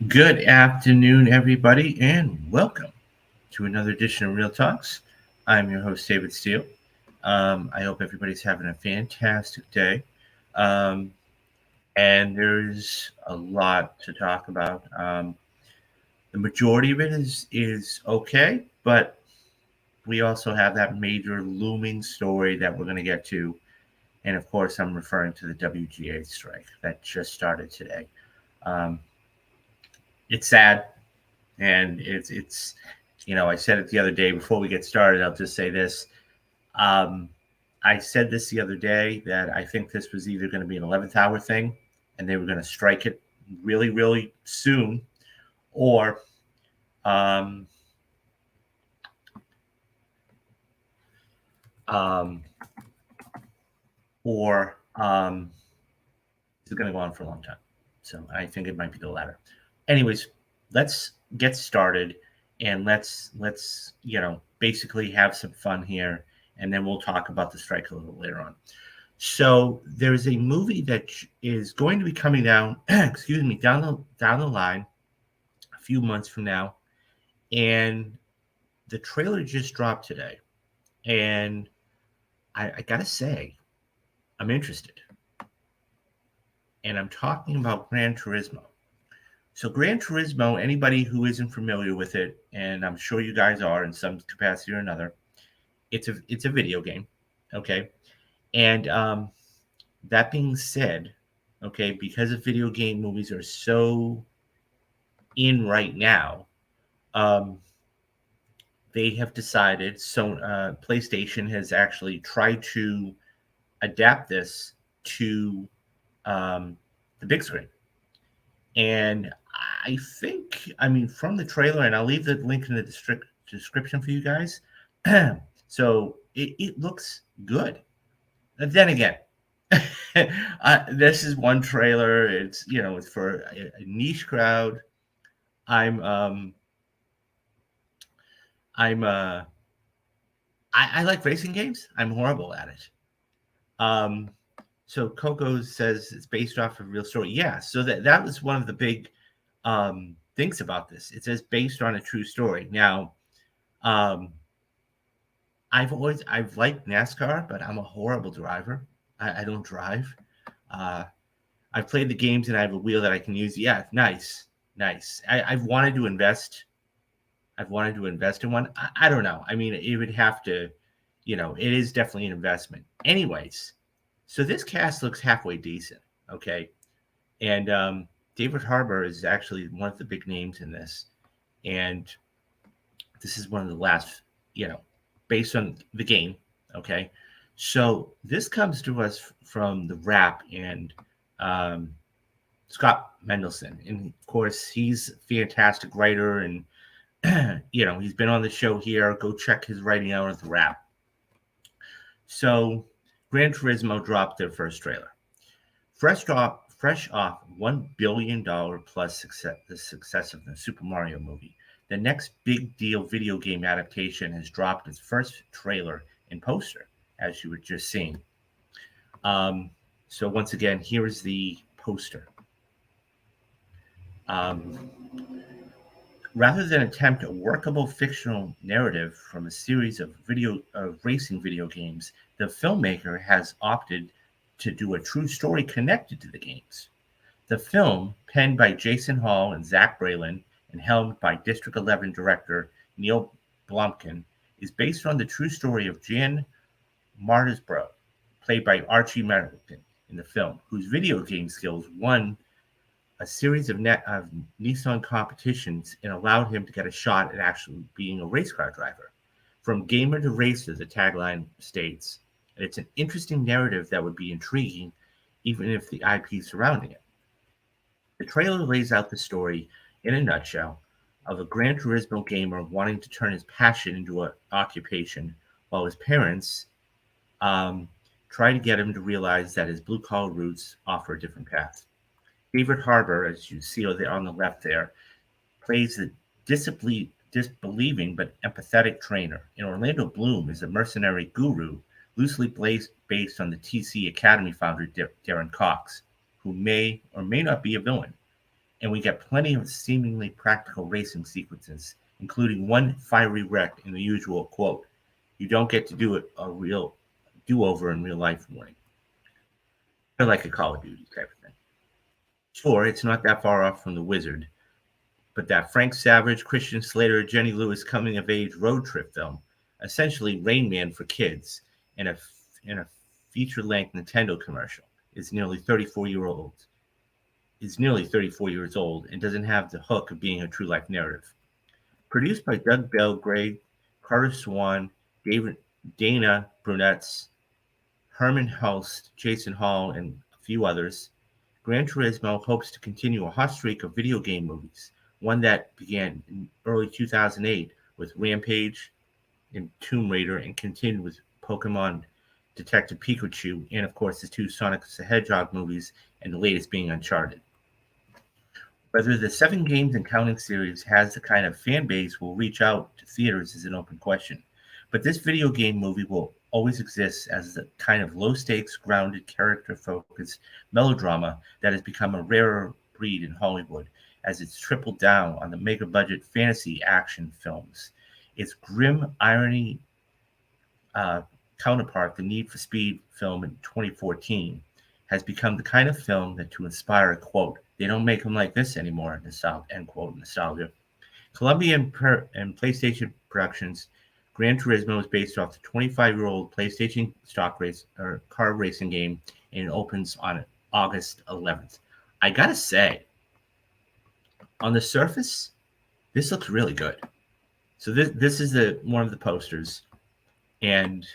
Good afternoon, everybody, and welcome to another edition of Real Talks. I'm your host, David Steele. I hope everybody's having a fantastic day. Um, and there's a lot to talk about. The majority of it is okay, but we also have that major looming story that we're going to get to. And of course, I'm referring to the WGA strike that just started today. Um, it's sad, and it's I said it the other day. Before we get started, I'll just say this. um, I said this the other day that I think this was either going to be an 11th hour thing and they were going to strike it really really soon, or um, um, or it's going to go on for a long time. So I think it might be the latter. Anyways, let's get started, and let's basically have some fun here, and then we'll talk about the strike a little later on. So there's a movie that is going to be coming down, excuse me, down the line a few months from now, and the trailer just dropped today, and I gotta say, I'm interested, and I'm talking about Gran Turismo. So Gran Turismo, anybody who isn't familiar with it, and I'm sure you guys are in some capacity or another, it's a video game, okay. And that being said, okay, because of video game movies are so in right now, um, they have decided. So PlayStation has actually tried to adapt this to the big screen. And I think, I mean, from the trailer, and I'll leave the link in the description for you guys. So it looks good. And then again, this is one trailer. It's for a niche crowd. I'm um I'm I like racing games. I'm horrible at it. Um, so Coco says it's based off of a real story. Yeah, so that was one of the big things about this. It says based on a true story. Now, um, I've liked NASCAR, but I'm a horrible driver. I don't drive. Uh, I've played the games and I have a wheel that I can use. Yeah, nice, nice. I've wanted to invest. I've wanted to invest in one. I don't know. I mean, it would have to, it is definitely an investment. Anyways, so this cast looks halfway decent. Okay. And David Harbour is actually one of the big names in this. And this is one of the last, based on the game. Okay. So this comes to us from The Wrap and um, Scott Mendelson. And of course, he's a fantastic writer. And, he's been on the show here. Go check his writing out at The Wrap. So Gran Turismo dropped their first trailer. Fresh off $1 billion plus the success of the Super Mario movie, the next big deal video game adaptation has dropped its first trailer and poster, as you were just seeing. So once again, here is the poster. Um, Rather than attempt a workable fictional narrative from a series of racing video games, the filmmaker has opted to do a true story connected to the games. The film, penned by Jason Hall and Zach Braylen and helmed by District 11 director Neil Blomkamp, is based on the true story of Jan Martisbro, played by Archie Middleton in the film, whose video game skills won a series of Nissan competitions and allowed him to get a shot at actually being a race car driver. From gamer to racer, the tagline states, and it's an interesting narrative that would be intriguing even if the IP surrounding it. The trailer lays out the story in a nutshell of a Gran Turismo gamer wanting to turn his passion into an occupation while his parents try to get him to realize that his blue collar roots offer a different path. David Harbour, as you see on the left there, plays the disbelieving but empathetic trainer, and Orlando Bloom is a mercenary guru loosely based on the TC Academy founder Darren Cox, who may or may not be a villain. and we get plenty of seemingly practical racing sequences, including one fiery wreck in the usual quote, "You don't get to do it a real do-over in real life" warning. Kind of like a Call of Duty type of thing. Sure, it's not that far off from The Wizard, but that Frank Savage, Christian Slater, Jenny Lewis coming-of-age road trip film, essentially Rain Man for kids, in a feature-length Nintendo commercial, is nearly 34 years old and doesn't have the hook of being a true-life narrative. Produced by Doug Belgrade, Carter Swan, Dana Brunettes, Herman Hulst, Jason Hall, and a few others, Gran Turismo hopes to continue a hot streak of video game movies, one that began in early 2008 with Rampage and Tomb Raider and continued with Pokemon Detective Pikachu, and of course the two Sonic the Hedgehog movies, and the latest being Uncharted. Whether the 7 games and counting series has the kind of fan base will reach out to theaters is an open question. But this video game movie will always exist as the kind of low-stakes, grounded, character-focused melodrama that has become a rarer breed in Hollywood as it's tripled down on the mega-budget fantasy action films. Its grim irony counterpart, the Need for Speed film in 2014, has become the kind of film that to inspire a quote, "They don't make them like this anymore," end quote, nostalgia. Columbia and PlayStation Productions, Gran Turismo is based off the 25-year-old PlayStation stock race or car racing game, and it opens on August 11th. I gotta say, on the surface, this looks really good. So this is one of the posters, and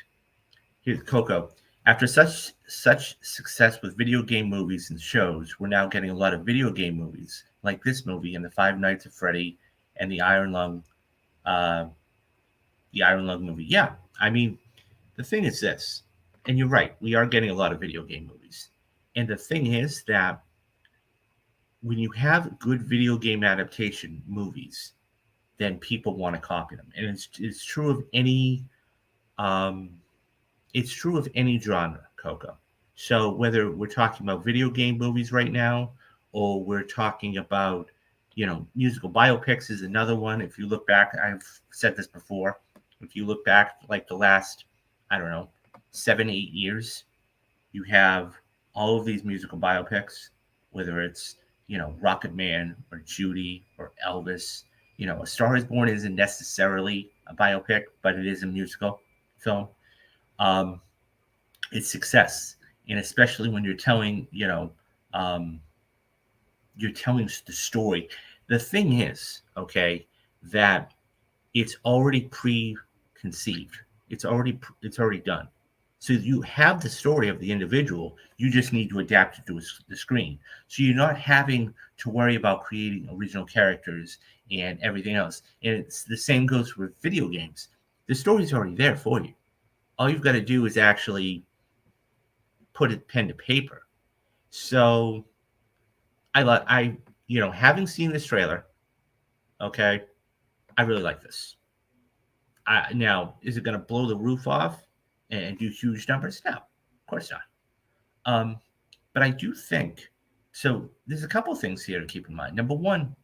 here's Coco. After such success with video game movies and shows, we're now getting a lot of video game movies like this movie and the Five Nights at Freddy and the Iron Lung movie. Yeah, I mean, the thing is this, and you're right, we are getting a lot of video game movies. And the thing is that when you have good video game adaptation movies, then people want to copy them. And it's true of any genre, Coco. So whether we're talking about video game movies right now, or we're talking about, musical biopics is another one. If you look back, I've said this before, if you look back like the last, 7-8 years, you have all of these musical biopics, whether it's, Rocket Man or Judy or Elvis. A Star is Born isn't necessarily a biopic, but it is a musical film. It's success, and especially when you're telling, you're telling the story. The thing is, okay, that it's already preconceived. It's already done. So you have the story of the individual. You just need to adapt it to the screen. So you're not having to worry about creating original characters and everything else. And it's the same goes with video games. The story's already there for you. All you've got to do is actually put it pen to paper. So having seen this trailer, okay, I really like this. Now, is it going to blow the roof off and do huge numbers? No, of course not. But I do think, so there's a couple things here to keep in mind. Number one,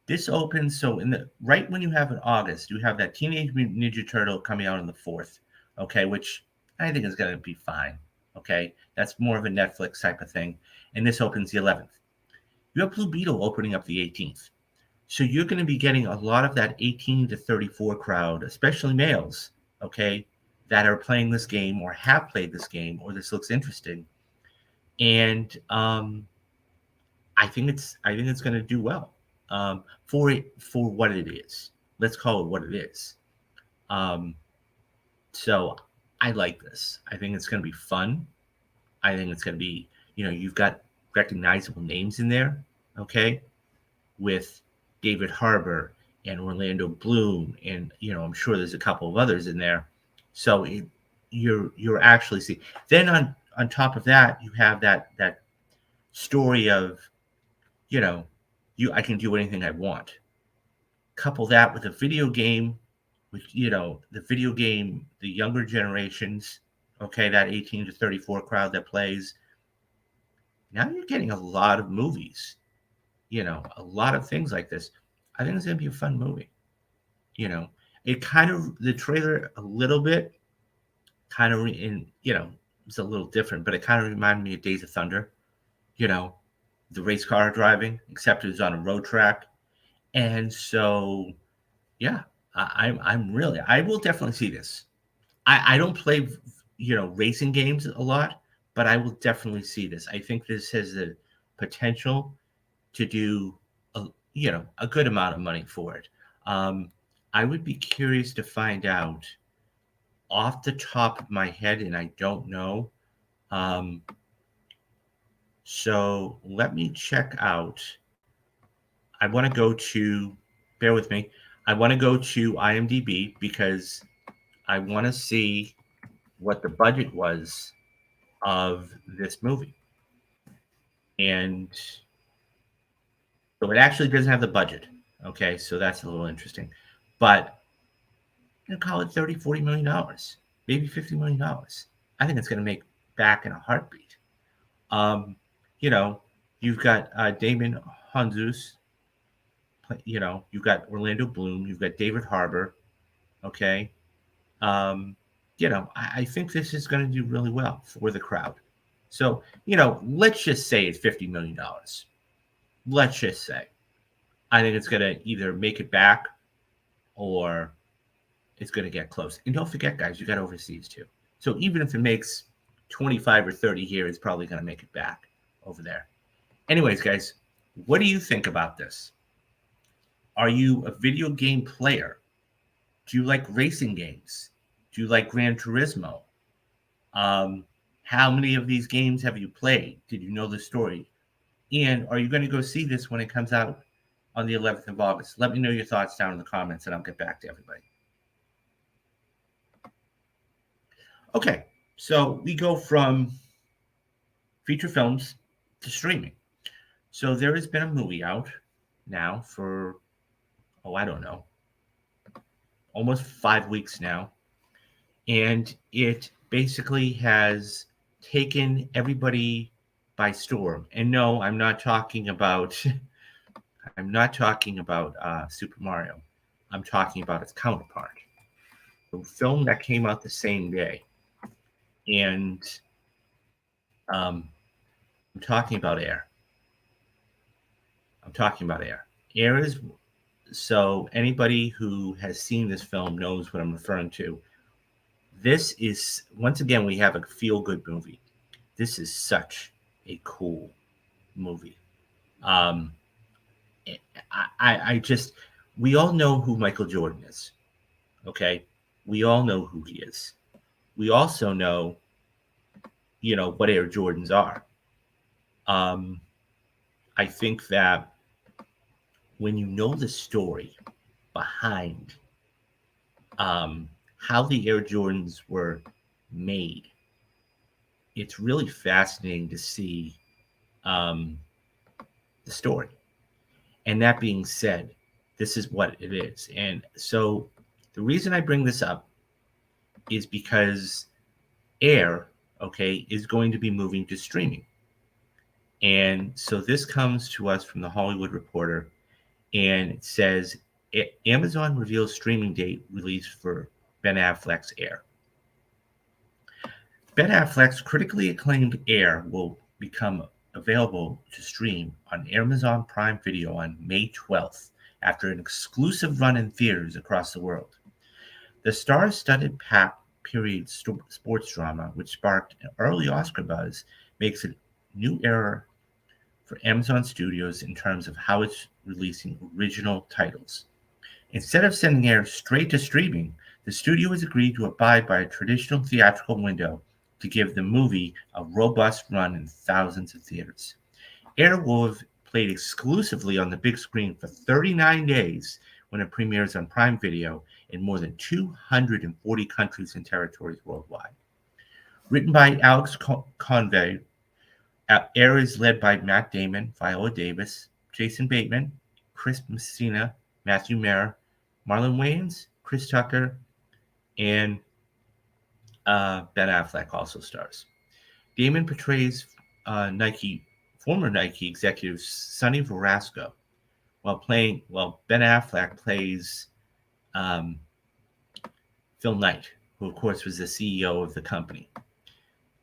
this opens, so right when you have in August, you have that Teenage Mutant Ninja Turtle coming out on the 4th, okay, which I think is going to be fine, okay? That's more of a Netflix type of thing. And this opens the 11th. You have Blue Beetle opening up the 18th. So you're going to be getting a lot of that 18 to 34 crowd, especially males, okay, that are playing this game or have played this game or this looks interesting. And I think it's going to do well for what it is. Let's call it what it is. So I like this. I think it's going to be fun. I think it's going to be, you've got recognizable names in there, okay, with David Harbour and Orlando Bloom, and I'm sure there's a couple of others in there. So you're actually seeing. Then on top of that, you have that story of, I can do anything I want. Couple that with a video game, with the younger generations, okay, that 18 to 34 crowd that plays. Now you're getting a lot of movies, a lot of things like this. I think it's going to be a fun movie. You know, it kind of, the trailer a little bit kind of, it's a little different, but it kind of reminded me of Days of Thunder, you know, the race car driving, except it was on a road track. And so, yeah, I will definitely see this. I don't play, racing games a lot, but I will definitely see this. I think this has the potential to do a good amount of money for it. Um, I would be curious to find out off the top of my head, and I don't know. Um, so let me check out. I want to go to, bear with me. I want to go to IMDb because I want to see what the budget was of this movie. And so it actually doesn't have the budget. Okay, so that's a little interesting. But call it 30, $40 million, maybe $50 million. I think it's going to make back in a heartbeat. Um, you know, you've got Damon Hunzus, you've got Orlando Bloom, you've got David Harbour. Okay. Um, I think this is going to do really well for the crowd. So, let's just say it's $50 million. Let's just say. I think it's going to either make it back or it's going to get close. And don't forget, guys, you got overseas too. So even if it makes 25 or 30 here, it's probably going to make it back over there. Anyways, guys, what do you think about this? Are you a video game player? Do you like racing games? Do you like Gran Turismo? How many of these games have you played? Did you know the story? And are you going to go see this when it comes out on the 11th of August? Let me know your thoughts down in the comments, and I'll get back to everybody. Okay, so we go from feature films to streaming. So there has been a movie out now for, I don't know, almost 5 weeks now. And it basically has taken everybody by storm. And no, I'm not talking about Super Mario. I'm talking about its counterpart, the film that came out the same day. And I'm talking about Air. Air is, so anybody who has seen this film knows what I'm referring to. This is, once again, we have a feel-good movie. This is such a cool movie. I just, we all know who Michael Jordan is. Okay. We all know who he is. We also know, what Air Jordans are. I think that when you know the story behind how the Air Jordans were made, it's really fascinating to see the story. And that being said, this is what it is. And so the reason I bring this up is because Air, is going to be moving to streaming. And so this comes to us from the Hollywood Reporter, and it says Amazon reveals streaming date release for Ben Affleck's Air. Ben Affleck's critically acclaimed Air will become available to stream on Amazon Prime Video on May 12th after an exclusive run in theaters across the world. The star-studded period sports drama, which sparked an early Oscar buzz, makes a new era for Amazon Studios in terms of how it's releasing original titles. Instead of sending Air straight to streaming, the studio has agreed to abide by a traditional theatrical window to give the movie a robust run in thousands of theaters. Air will have played exclusively on the big screen for 39 days when it premieres on Prime Video in more than 240 countries and territories worldwide. Written by Alex Convey, Air is led by Matt Damon, Viola Davis, Jason Bateman, Chris Messina, Matthew Maher, Marlon Wayans, Chris Tucker, and Ben Affleck also stars. Damon portrays Nike former Nike executive Sonny Verasco, while Ben Affleck plays um, Phil Knight, who of course was the CEO of the company.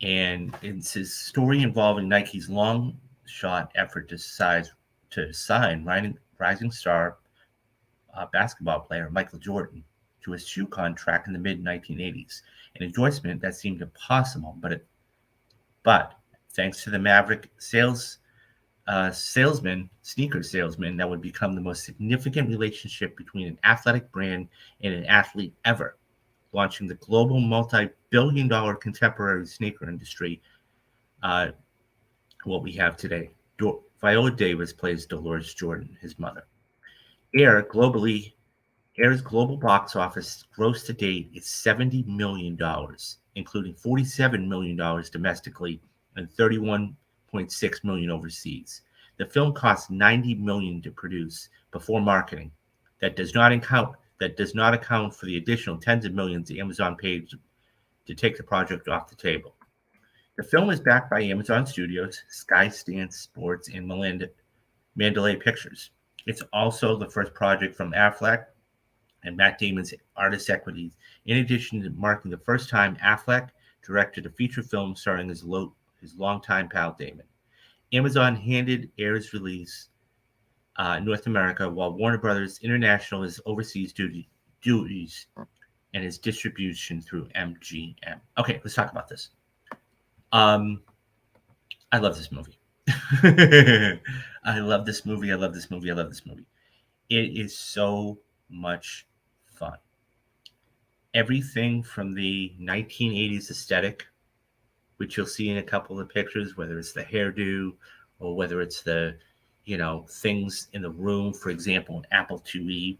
And it's his story involving Nike's long shot effort to sign rising star basketball player Michael Jordan to a shoe contract in the mid 1980s, an endorsement that seemed impossible, but thanks to the Maverick sneaker salesman, that would become the most significant relationship between an athletic brand and an athlete ever, launching the global multi-billion-dollar contemporary sneaker industry, uh, what we have today. Viola Davis plays Dolores Jordan, his mother. Air globally Air's global box office gross to date is $70 million, including $47 million domestically and $31.6 million overseas. The film cost $90 million to produce before marketing. That does not account for the additional tens of millions Amazon paid to take the project off the table. The film is backed by Amazon Studios, Skydance Sports, and Mandalay Pictures. It's also the first project from Affleck and Matt Damon's Artist Equities, in addition to marking the first time Affleck directed a feature film starring his longtime pal Damon. Amazon handed Air's release North America, while Warner Brothers International is overseas duties and its distribution through MGM. Okay, let's talk about this. I love this movie. I love this movie. I love this movie. I love this movie. It is so much fun. Everything from the 1980s aesthetic, which you'll see in a couple of pictures, whether it's the hairdo or whether it's the, things in the room, for example, an Apple IIe,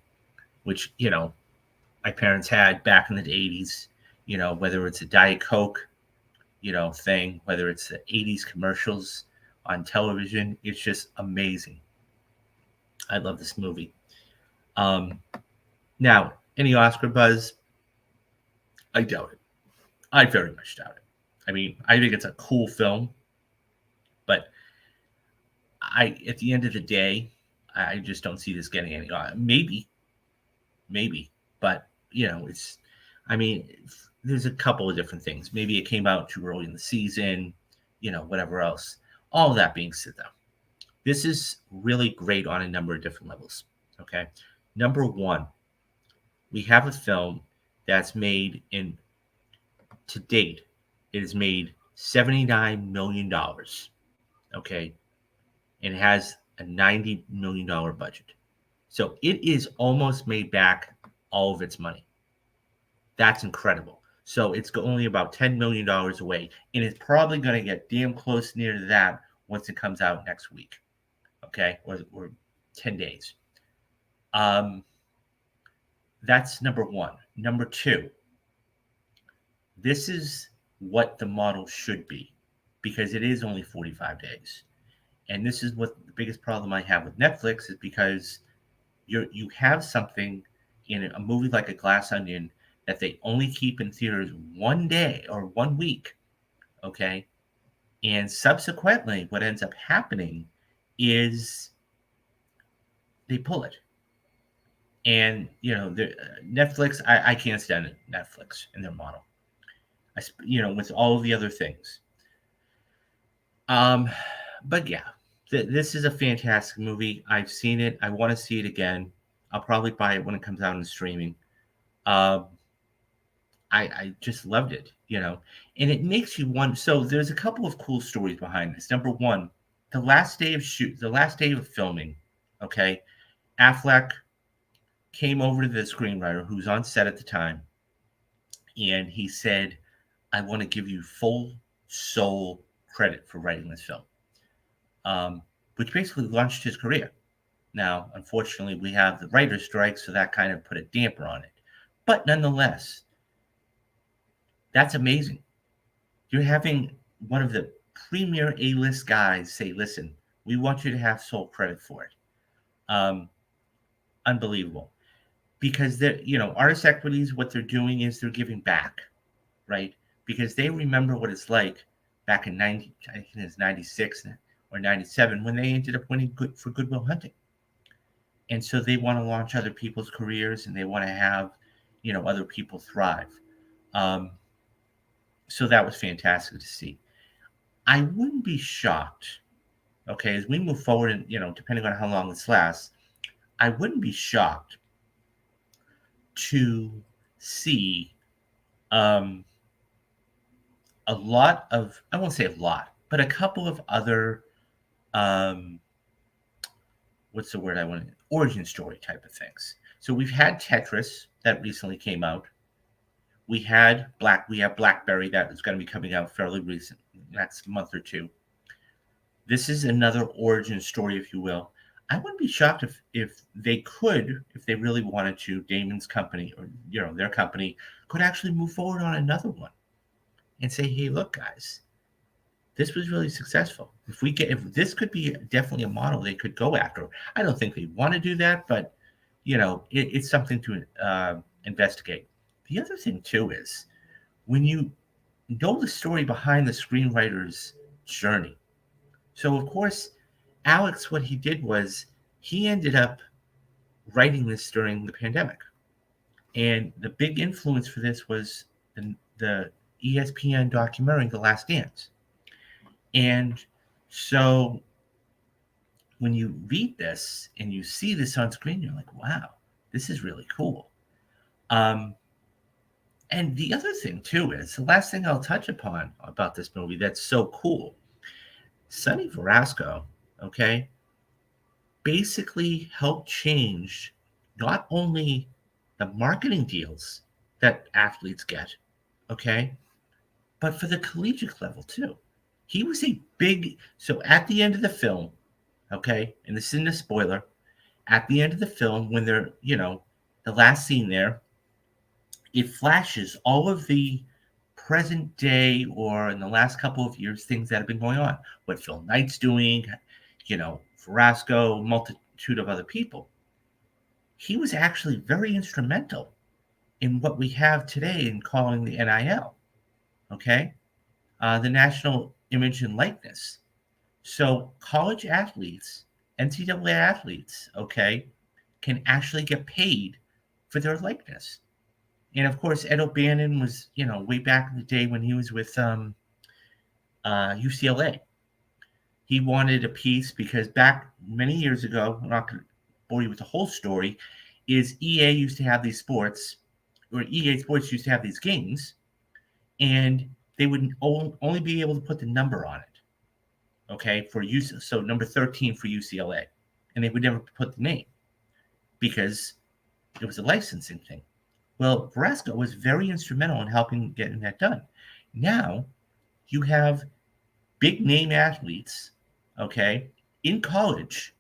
which, my parents had back in the 80s, whether it's a Diet Coke, thing, whether it's the 80s commercials on television, it's just amazing. I love this movie. Now, any Oscar buzz? I doubt it. I very much doubt it. I mean, I think it's a cool film, but at the end of the day, I just don't see this getting any. Maybe, but there's a couple of different things. Maybe it came out too early in the season, whatever else. All that being said, though, this is really great on a number of different levels. Okay, number one, we have a film that's made to date, it has made $79 million. Okay, and has a $90 million budget. So it is almost made back all of its money. That's incredible. So it's only about $10 million away, and it's probably going to get damn close near to that once it comes out next week. Okay, or 10 days. That's number one. Number two, this is what the model should be, because it is only 45 days. And this is what the biggest problem I have with Netflix is, because you have something in a movie like A Glass Onion that they only keep in theaters 1 day or 1 week, okay? And subsequently, what ends up happening is they pull it. And, Netflix, I can't stand Netflix and their model, with all of the other things. But yeah, this is a fantastic movie. I've seen it. I want to see it again. I'll probably buy it when it comes out in streaming. I just loved it, and it makes you wonder. So there's a couple of cool stories behind this. Number one, the last day of filming, okay, Affleck came over to the screenwriter who's on set at the time, and he said, I want to give you full soul credit for writing this film, which basically launched his career. Now, unfortunately, we have the writer's strike, so that kind of put a damper on it. But nonetheless, that's amazing. You're having one of the premier A-list guys say, listen, we want you to have sole credit for it. Unbelievable. Because Artist Equities, what they're doing is they're giving back, right? Because they remember what it's like back in 96 or 97 when they ended up winning good for Good Will Hunting. And so they want to launch other people's careers and they want to have, other people thrive. Um, so that was fantastic to see. I wouldn't be shocked, okay, as we move forward and, depending on how long this lasts, I wouldn't be shocked to see a lot of, I won't say a lot, but a couple of other, um, what's the word I want? Origin story type of things. So we've had Tetris that recently came out. We have BlackBerry that is going to be coming out fairly recent, next month or two. This is another origin story, if you will. I wouldn't be shocked if they really wanted to, Damon's company or their company could actually move forward on another one and say, hey, look, guys, this was really successful. If this could be definitely a model they could go after. I don't think they want to do that, but it's something to investigate. The other thing too is when you know the story behind the screenwriter's journey. So of course, Alex, what he did was he ended up writing this during the pandemic, and the big influence for this was the ESPN documentary, The Last Dance. And so when you read this and you see this on screen, you're like, wow, this is really cool. And the other thing, too, is the last thing I'll touch upon about this movie that's so cool. Sonny Verasco, okay, basically helped change not only the marketing deals that athletes get, okay, but for the collegiate level, too. He was so at the end of the film, okay, and this isn't a spoiler, at the end of the film, when they're, the last scene there, it flashes all of the present day or in the last couple of years things that have been going on. What Phil Knight's doing, Verasco, multitude of other people. He was actually very instrumental in what we have today in calling the NIL, okay? The National Image and Likeness. So college athletes, NCAA athletes, okay, can actually get paid for their likeness. And of course, Ed O'Bannon was, way back in the day when he was with UCLA. He wanted a piece because back many years ago, I'm not going to bore you with the whole story, is EA used to have these sports, or EA Sports used to have these games, and they would only be able to put the number on it, okay, for use. So number 13 for UCLA, and they would never put the name because it was a licensing thing. Well, Verasco was very instrumental in helping getting that done. Now you have big name athletes, okay, in college,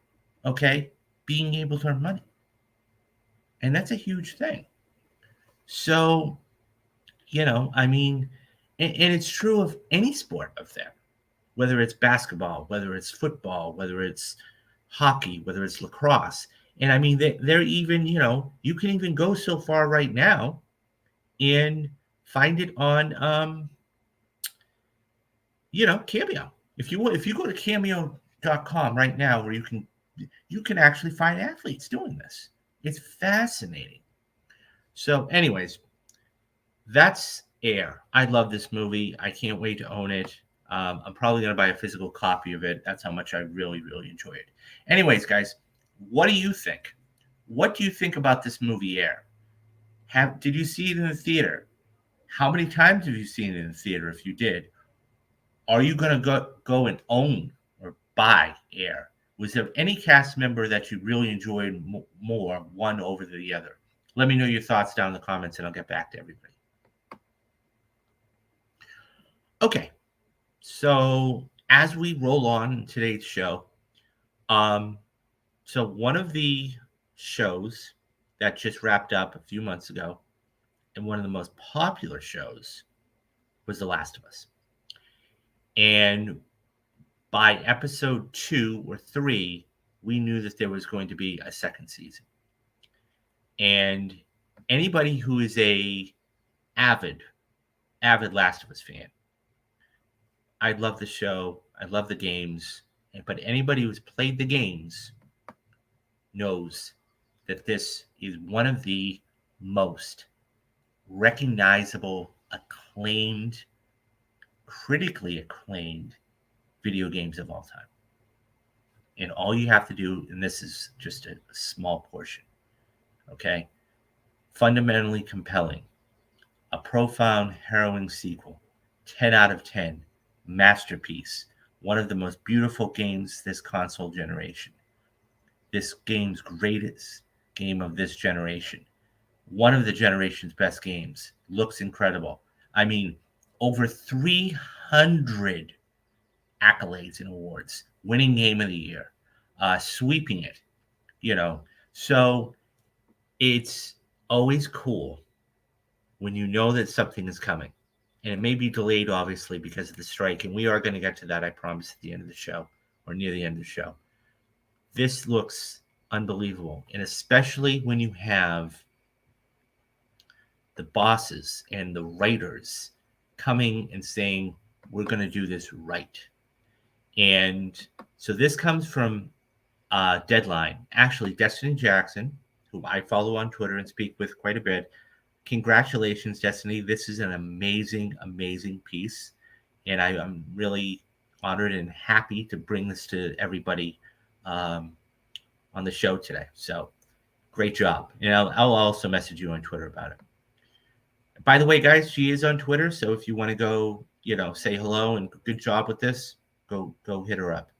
okay, being able to earn money. And that's a huge thing. So, and it's true of any sport of them, whether it's basketball, whether it's football, whether it's hockey, whether it's lacrosse. And I mean, they're even, you can even go so far right now and find it on, Cameo. If you go to cameo.com right now, where you can actually find athletes doing this. It's fascinating. So, anyways, that's Air. I love this movie. I can't wait to own it. I'm probably going to buy a physical copy of it. That's how much I really, really enjoy it. Anyways, guys, what do you think? What do you think about this movie, Air? Did you see it in the theater? How many times have you seen it in the theater if you did? Are you going to go and own or buy Air? Was there any cast member that you really enjoyed more, one over the other? Let me know your thoughts down in the comments, and I'll get back to everybody. Okay, so as we roll on today's show, so one of the shows that just wrapped up a few months ago, and one of the most popular shows, was The Last of Us. And by episode 2 or 3, we knew that there was going to be a second season. And anybody who is a avid Last of Us fan, I love the show. I love the games. But anybody who's played the games knows that this is one of the most recognizable, acclaimed, critically acclaimed video games of all time. And all you have to do, and this is just a small portion, okay? Fundamentally compelling, a profound, harrowing sequel, 10 out of 10, masterpiece, one of the most beautiful games this console generation, this game's greatest game of this generation, one of the generation's best games, looks incredible. I mean, over 300 accolades and awards, winning game of the year, sweeping it, you know. So it's always cool when you know that something is coming. And it may be delayed, obviously, because of the strike. And we are going to get to that, I promise, at the end of the show or near the end of the show. This looks unbelievable. And especially when you have the bosses and the writers coming and saying, we're going to do this right. And so this comes from Deadline. Actually, Destiny Jackson, who I follow on Twitter and speak with quite a bit. Congratulations, Destiny. This is an amazing, amazing piece. And I'm really honored and happy to bring this to everybody on the show today. So great job. And I'll also message you on Twitter about it. By the way, guys, she is on Twitter. So if you want to go, say hello and good job with this, go hit her up.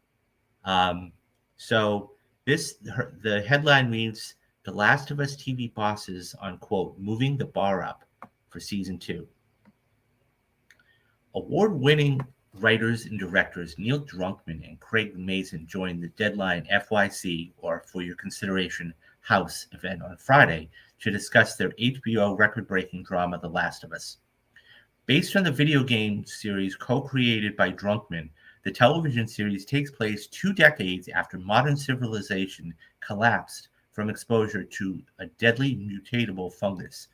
So the headline reads, The Last of Us TV bosses on, quote, moving the bar up for season 2. Award-winning writers and directors Neil Druckmann and Craig Mazin joined the Deadline FYC, or For Your Consideration, House event on Friday to discuss their HBO record-breaking drama, The Last of Us. Based on the video game series co-created by Druckmann, the television series takes place 2 decades after modern civilization collapsed from exposure to a deadly mutable fungus.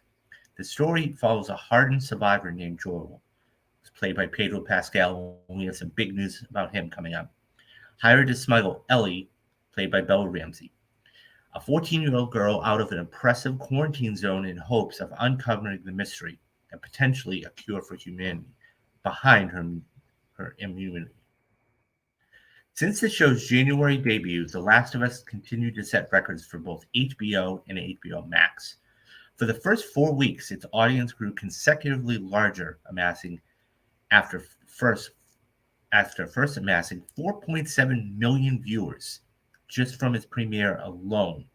The story follows a hardened survivor named Joel, who's played by Pedro Pascal, and we have some big news about him coming up, hired to smuggle Ellie, played by Bella Ramsey, a 14-year-old girl, out of an oppressive quarantine zone in hopes of uncovering the mystery and potentially a cure for humanity behind her immunity. Since the show's January debut, The Last of Us continued to set records for both HBO and HBO Max. For the first 4 weeks, its audience grew consecutively larger, after first amassing 4.7 million viewers just from its premiere alone,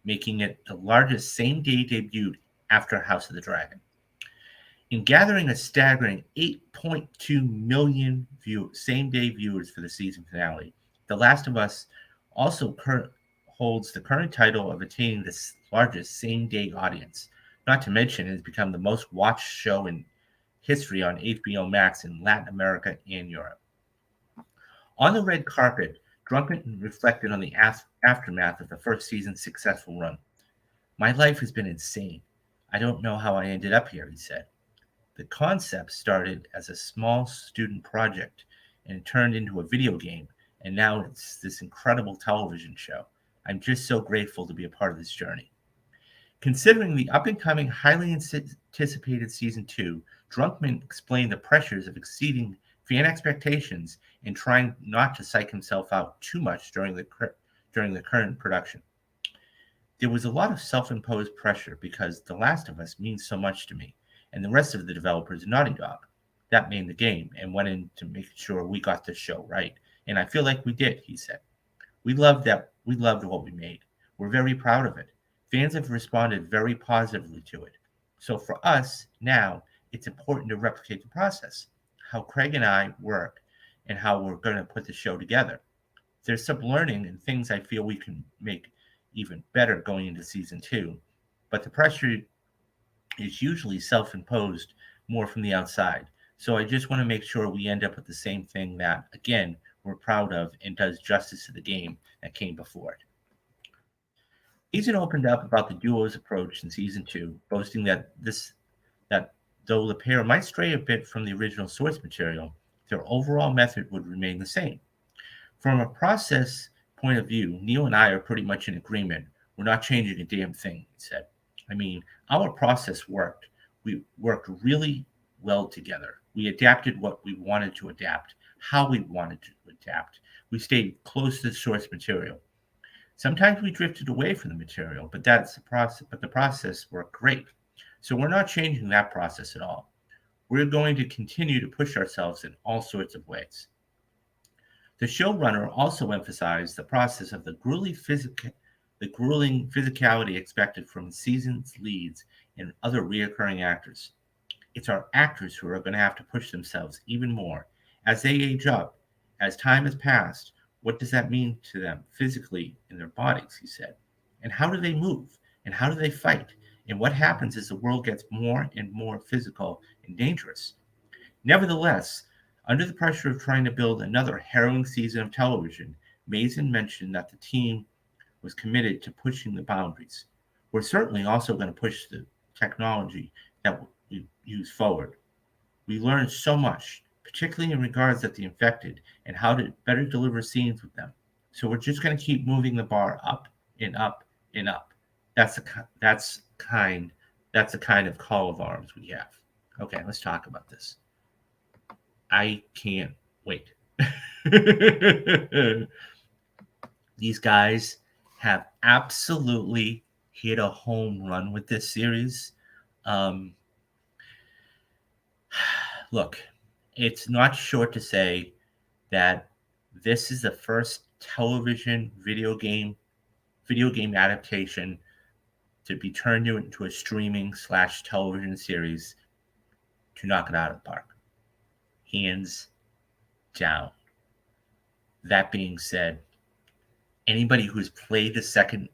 making it the largest same-day debut after House of the Dragon. In gathering a staggering 8.2 million same-day viewers for the season finale, The Last of Us also holds the current title of attaining the largest same-day audience. Not to mention, it has become the most watched show in history on HBO Max in Latin America and Europe. On the red carpet, Druckmann reflected on the aftermath of the first season's successful run. My life has been insane. I don't know how I ended up here, he said. The concept started as a small student project and turned into a video game, and now it's this incredible television show. I'm just so grateful to be a part of this journey. Considering the up-and-coming, highly anticipated Season 2, Druckmann explained the pressures of exceeding fan expectations and trying not to psych himself out too much during the current production. There was a lot of self-imposed pressure because The Last of Us means so much to me, and the rest of the developers at Naughty Dog. That made the game and went into making sure we got this show right. And I feel like we did, he said. We loved what we made. We're very proud of it. Fans have responded very positively to it. So for us, now, it's important to replicate the process, how Craig and I work, and how we're going to put the show together. There's some learning and things I feel we can make even better going into Season 2, but the pressure is usually self-imposed more from the outside. So I just want to make sure we end up with the same thing that, again, we're proud of and does justice to the game that came before it. Season opened up about the duo's approach in Season 2, boasting that though the pair might stray a bit from the original source material, their overall method would remain the same. From a process point of view, Neil and I are pretty much in agreement. We're not changing a damn thing, he said. I mean, our process worked. We worked really well together. We adapted what we wanted to adapt, how we wanted to adapt. We stayed close to the source material. Sometimes we drifted away from the material, but that's the process. But the process worked great. So we're not changing that process at all. We're going to continue to push ourselves in all sorts of ways. The showrunner also emphasized the process of the grueling physicality expected from season's leads and other reoccurring actors. It's our actors who are going to have to push themselves even more as they age up. As time has passed, what does that mean to them physically in their bodies, he said. And how do they move? And how do they fight? And what happens as the world gets more and more physical and dangerous? Nevertheless, under the pressure of trying to build another harrowing season of television, Mason mentioned that the team was committed to pushing the boundaries. We're certainly also going to push the technology that we use forward. We learned so much, particularly in regards to the infected and how to better deliver scenes with them. So we're just going to keep moving the bar up and up and up. That's the kind of call of arms we have. Okay, let's talk about this. I can't wait. These guys have absolutely hit a home run with this series. Look, it's not short to say that this is the first television video game adaptation to be turned into a streaming/television series to knock it out of the park. Hands down. That being said, anybody who's played the second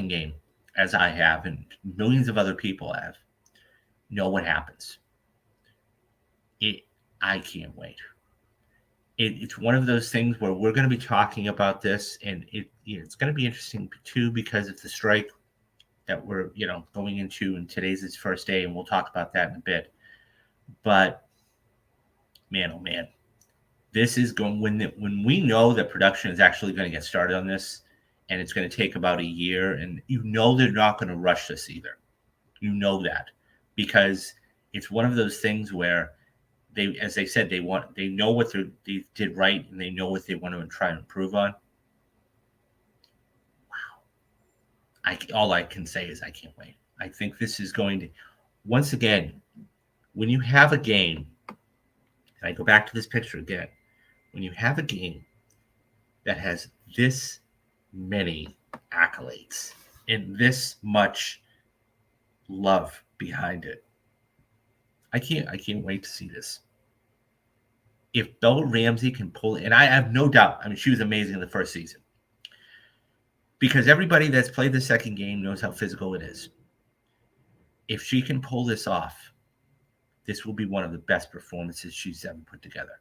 game, as I have, and millions of other people have, know what happens. I can't wait. It's one of those things where we're going to be talking about this, and it's going to be interesting too because of the strike that we're going into, and today's its first day, and we'll talk about that in a bit. But man, oh man, this is going when we know that production is actually going to get started on this, and it's going to take about a year, and they're not going to rush this either. You know that because it's one of those things where they, as they said, they know what they did right, and they know what they want to try and improve on. Wow. All I can say is I can't wait. I think this is going to, once again, when you have a game, and I go back to this picture again, when you have a game that has this many accolades and this much love behind it, I can't wait to see this. If Bella Ramsey can pull it, and I have no doubt, I mean, she was amazing in the first season. Because everybody that's played the second game knows how physical it is. If she can pull this off, this will be one of the best performances she's ever put together.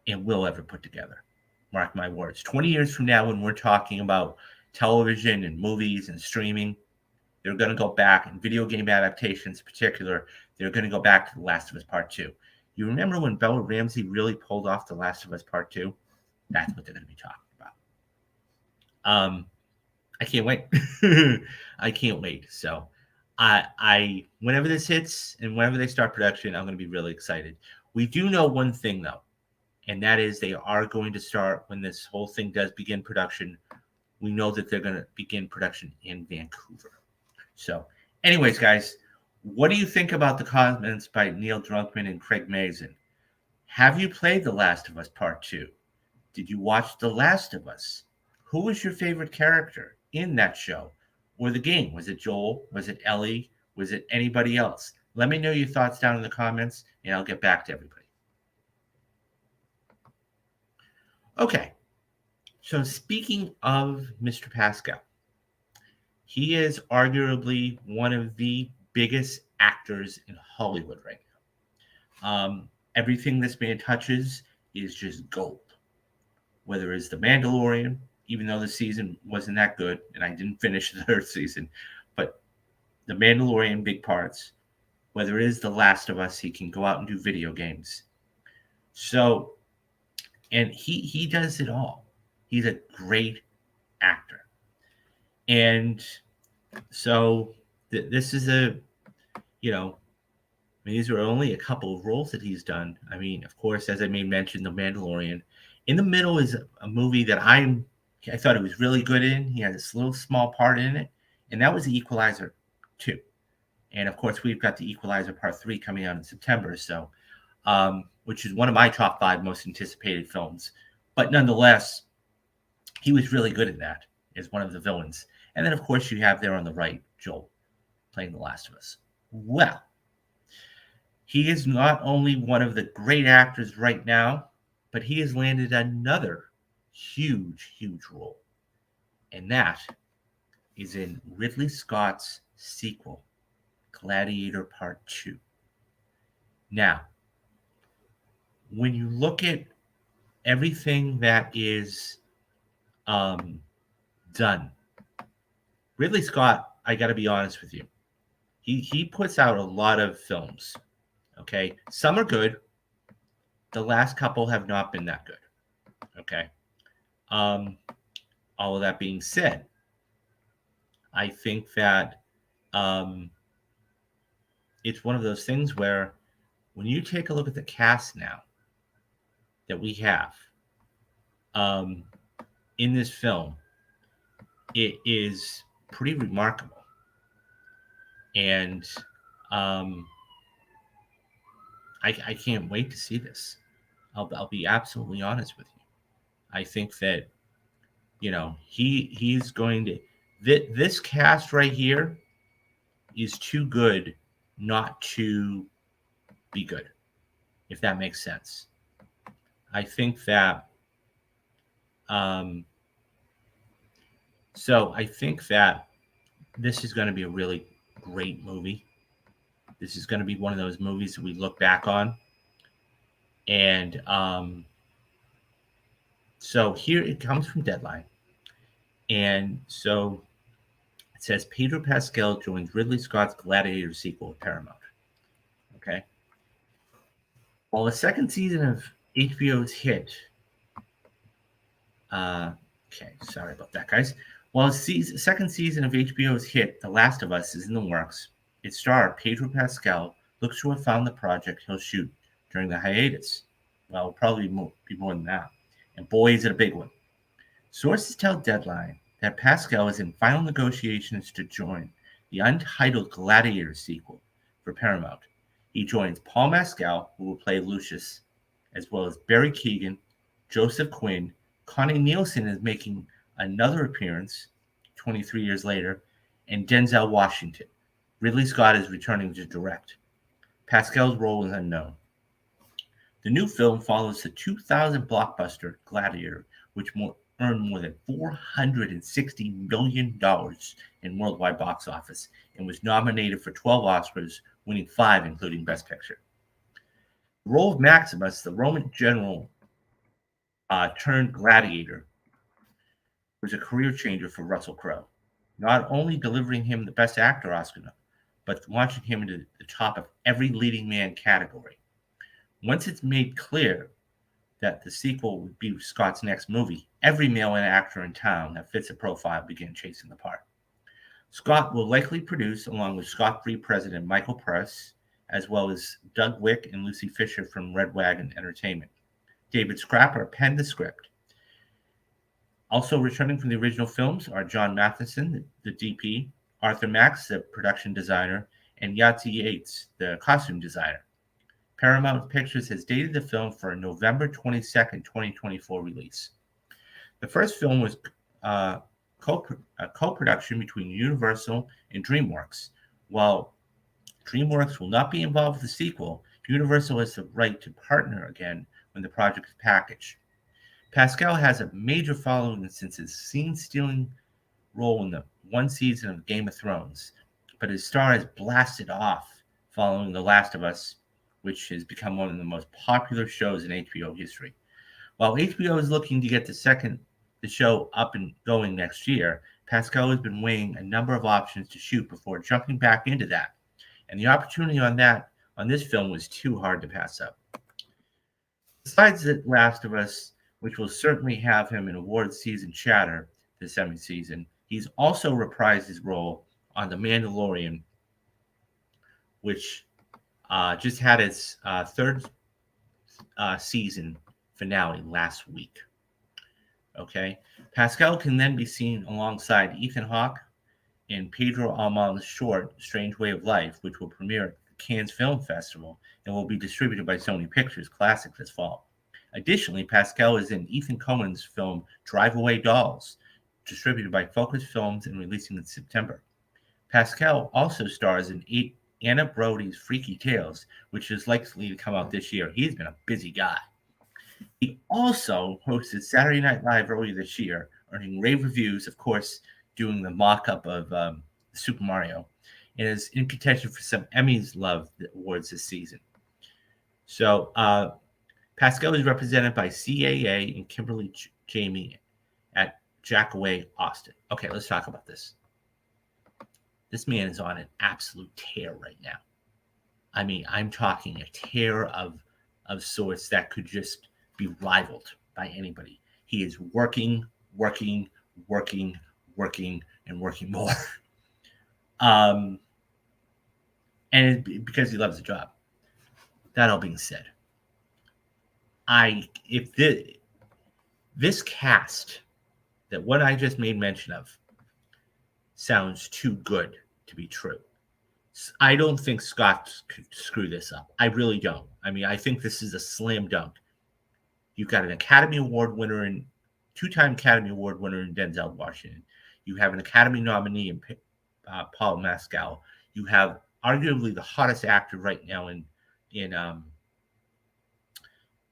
And will ever put together. Mark my words. 20 years from now, when we're talking about television and movies and streaming, they're going to go back, and video game adaptations in particular, they're going to go back to The Last of Us Part 2. You remember when Bella Ramsey really pulled off The Last of Us Part 2? That's what they're going to be talking about. I can't wait. I can't wait. So I whenever this hits and whenever they start production, I'm going to be really excited. We do know one thing, though, and that is they are going to start, when this whole thing does begin production, we know that they're going to begin production in Vancouver. So anyways, guys, what do you think about the comments by Neil Druckmann and Craig Mazin? Have you played The Last of Us Part 2? Did you watch The Last of Us? Who was your favorite character in that show or the game? Was it Joel? Was it Ellie? Was it anybody else? Let me know your thoughts down in the comments, and I'll get back to everybody. Okay, so speaking of Mr. Pascal, he is arguably one of the biggest actors in Hollywood right now. Everything this man touches is just gold. Whether it's The Mandalorian, even though the season wasn't that good, and I didn't finish the third season, but The Mandalorian, big parts. Whether it is The Last of Us, he can go out and do video games. So and he does it all. He's a great actor, and so this is a, you know, I mean, these are only a couple of roles that he's done. I mean, of course, as I may mention, The Mandalorian. In the middle is a movie that I thought he was really good in. He had this little small part in it, and that was The Equalizer 2. And of course, we've got The Equalizer Part 3 coming out in September, so which is one of my top 5 most anticipated films. But nonetheless, he was really good at that as one of the villains. And then, of course, you have there on the right Joel playing The Last of Us. Well, he is not only one of the great actors right now, but he has landed another huge, huge role. And that is in Ridley Scott's sequel, Gladiator Part 2. Now, when you look at everything that is done, Ridley Scott, I got to be honest with you, he puts out a lot of films. Okay, some are good. The last couple have not been that good. Okay, all of that being said, I think that it's one of those things where when you take a look at the cast now that we have in this film, it is pretty remarkable. And I can't wait to see this. I'll be absolutely honest with you. I think that, you know, he's going to, this cast right here is too good not to be good, if that makes sense. I think that so I think that this is going to be a really great movie. This is going to be one of those movies that we look back on. And so here it comes from Deadline. And so it says Pedro Pascal joins Ridley Scott's Gladiator sequel at Paramount. Okay. While the second season of HBO's hit, okay, sorry about that, guys. While the second season of HBO's hit, The Last of Us, is in the works, its star, Pedro Pascal, looks to have found the project he'll shoot during the hiatus. Well, it'll probably be more than that. And boy, is it a big one. Sources tell Deadline that Pascal is in final negotiations to join the untitled Gladiator sequel for Paramount. He joins Paul Mescal, who will play Lucius, as well as Barry Keoghan, Joseph Quinn. Connie Nielsen is making another appearance 23 years later, and Denzel Washington. Ridley Scott is returning to direct. Pascal's role is unknown. The new film follows the 2000 blockbuster Gladiator, which earned more than $460 million in worldwide box office and was nominated for 12 Oscars, winning 5, including Best Picture. The role of Maximus, the Roman general turned gladiator, was a career changer for Russell Crowe, not only delivering him the Best Actor Oscar, but launching him into the top of every leading man category. Once it's made clear that the sequel would be Scott's next movie, every male actor in town that fits the profile began chasing the part. Scott will likely produce, along with Scott Free president Michael Press, as well as Doug Wick and Lucy Fisher from Red Wagon Entertainment. David Scrapper penned the script. Also returning from the original films are John Matheson, the DP, Arthur Max, the production designer, and Yahtzee Yates, the costume designer. Paramount Pictures has dated the film for a November 22nd, 2024 release. The first film was a co-production between Universal and DreamWorks. While DreamWorks will not be involved with the sequel, Universal has the right to partner again when the project is packaged. Pascal has a major following since his scene-stealing role in the one season of Game of Thrones, but his star has blasted off following The Last of Us, which has become one of the most popular shows in HBO history. While HBO is looking to get the show up and going next year, Pascal has been weighing a number of options to shoot before jumping back into that, and the opportunity on this film was too hard to pass up. Besides The Last of Us, which will certainly have him in award season chatter this Emmy season. He's also reprised his role on The Mandalorian, which just had its third season finale last week. Okay, Pascal can then be seen alongside Ethan Hawke in Pedro Almond's short Strange Way of Life, which will premiere at the Cannes Film Festival and will be distributed by Sony Pictures Classic this fall. Additionally, Pascal is in Ethan Coen's film Drive Away Dolls, distributed by Focus Films and releasing in September. Pascal also stars in Anna Brody's Freaky Tales, which is likely to come out this year. He's been a busy guy. He also hosted Saturday Night Live earlier this year, earning rave reviews, of course, doing the mock-up of Super Mario, and is in contention for some Emmys Love awards this season. So Pascal is represented by CAA and Kimberly Jamie at Jackaway Austin. Okay, let's talk about this. This man is on an absolute tear right now. I mean, I'm talking a tear of sorts that could just be rivaled by anybody. He is working, and working more. And because he loves the job. That all being said, if this cast that what I just made mention of sounds too good to be true. I don't think Scott could screw this up. I really don't. I mean, I think this is a slam dunk. You've got an Academy Award winner and two-time Academy Award winner in Denzel Washington. You have an Academy nominee in Paul Mescal. You have arguably the hottest actor right now in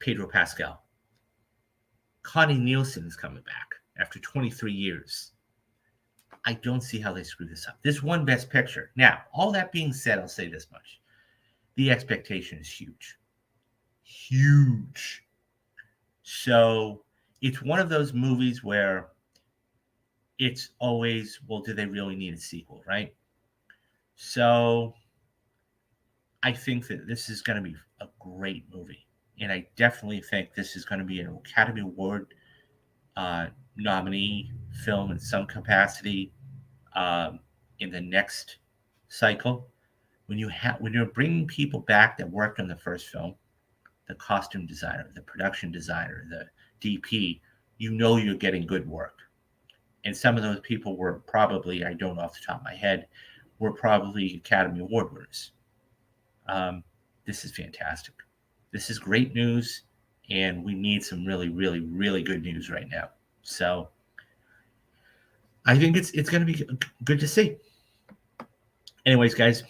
Pedro Pascal. Connie Nielsen is coming back after 23 years. I don't see how they screw this up. This won Best Picture. Now, all that being said, I'll say this much. The expectation is huge. Huge. So it's one of those movies where it's always, well, do they really need a sequel, right? So I think that this is going to be a great movie. And I definitely think this is going to be an Academy Award nominee film in some capacity in the next cycle. When you're bringing people back that worked on the first film, the costume designer, the production designer, the DP, you know you're getting good work. And some of those people were probably, I don't know off the top of my head, were probably Academy Award winners. This is fantastic. This is great news, and we need some really, really, really good news right now. So I think it's going to be good to see. Anyways, guys,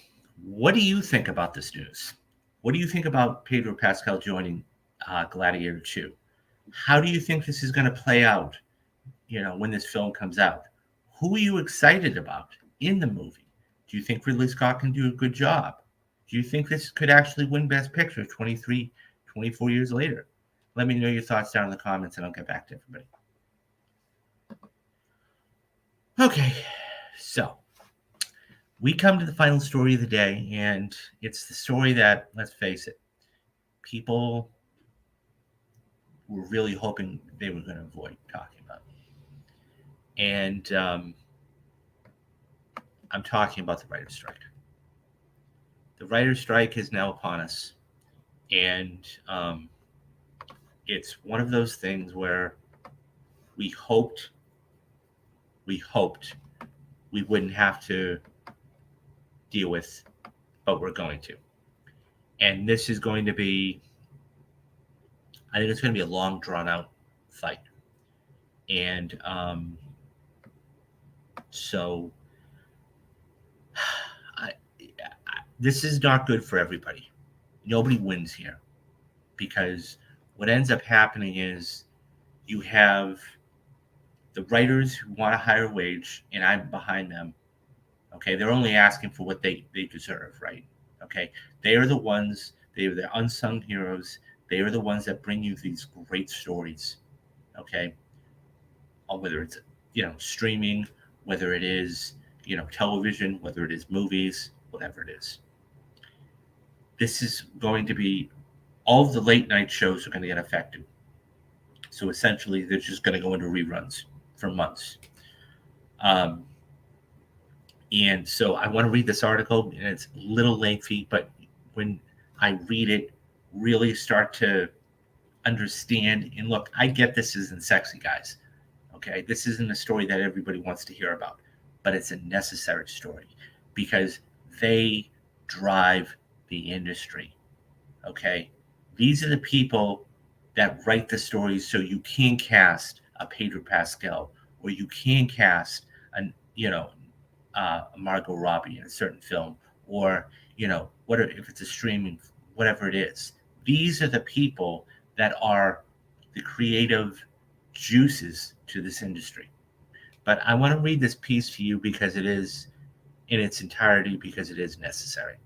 what do you think about this news? What do you think about Pedro Pascal joining Gladiator 2? How do you think this is going to play out, when this film comes out? Who are you excited about in the movie? Do you think Ridley Scott can do a good job? Do you think this could actually win Best Picture 23, 24 years later? Let me know your thoughts down in the comments, and I'll get back to everybody. Okay, so we come to the final story of the day, and it's the story that, let's face it, people were really hoping they were going to avoid talking about. And I'm talking about the writer's strike. The writer's strike is now upon us, and it's one of those things where we hoped we wouldn't have to deal with, but we're going to. And this is going to be, I think it's going to be a long, drawn-out fight. And so this is not good for everybody. Nobody wins here, because what ends up happening is you have the writers who want a higher wage, and I'm behind them. Okay, they're only asking for what they deserve, right? Okay, they are the ones, they are the unsung heroes. They are the ones that bring you these great stories, okay? Whether it's, streaming, whether it is, television, whether it is movies, whatever it is. This is going to be, all of the late night shows are going to get affected. So essentially, they're just going to go into reruns for months. Um, and so I want to read this article, and it's a little lengthy, but when I read it, really start to understand. And look, I get this isn't sexy, guys. Okay, this isn't a story that everybody wants to hear about, but it's a necessary story because they drive the industry. Okay, these are the people that write the stories, so you can cast a Pedro Pascal or you can cast an Margot Robbie in a certain film, or what if it's a streaming, whatever it is. These are the people that are the creative juices to this industry. But I want to read this piece to you because it is in its entirety, because it is necessary.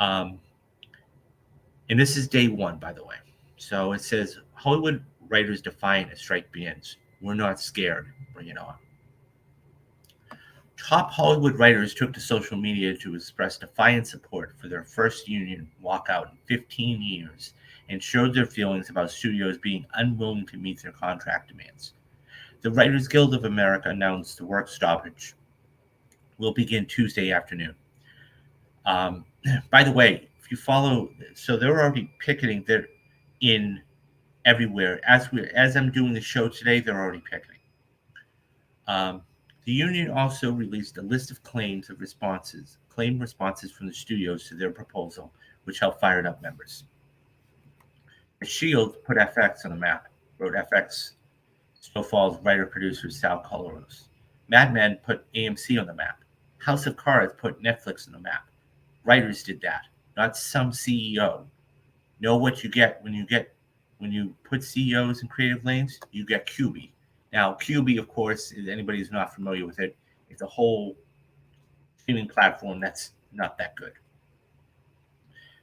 Um, and this is day one, by the way. So it says Hollywood writers defiant as strike begins. We're not scared. Bring it on. Top Hollywood writers took to social media to express defiant support for their first union walkout in 15 years and showed their feelings about studios being unwilling to meet their contract demands. The Writers Guild of America announced the work stoppage will begin Tuesday afternoon. By the way, if you follow, so they're already picketing. They're in everywhere. As I'm doing the show today, they're already picketing. The union also released a list of claimed responses from the studios to their proposal, which helped fired up members. The Shield put FX on the map, wrote FX Snowfall's writer-producer Sal Coloros. Mad Men put AMC on the map. House of Cards put Netflix on the map. Writers did that, not some CEO. Know what you get when you put CEOs in creative lanes? You get QB. Now, QB, of course, if anybody who's not familiar with it, it's a whole streaming platform that's not that good.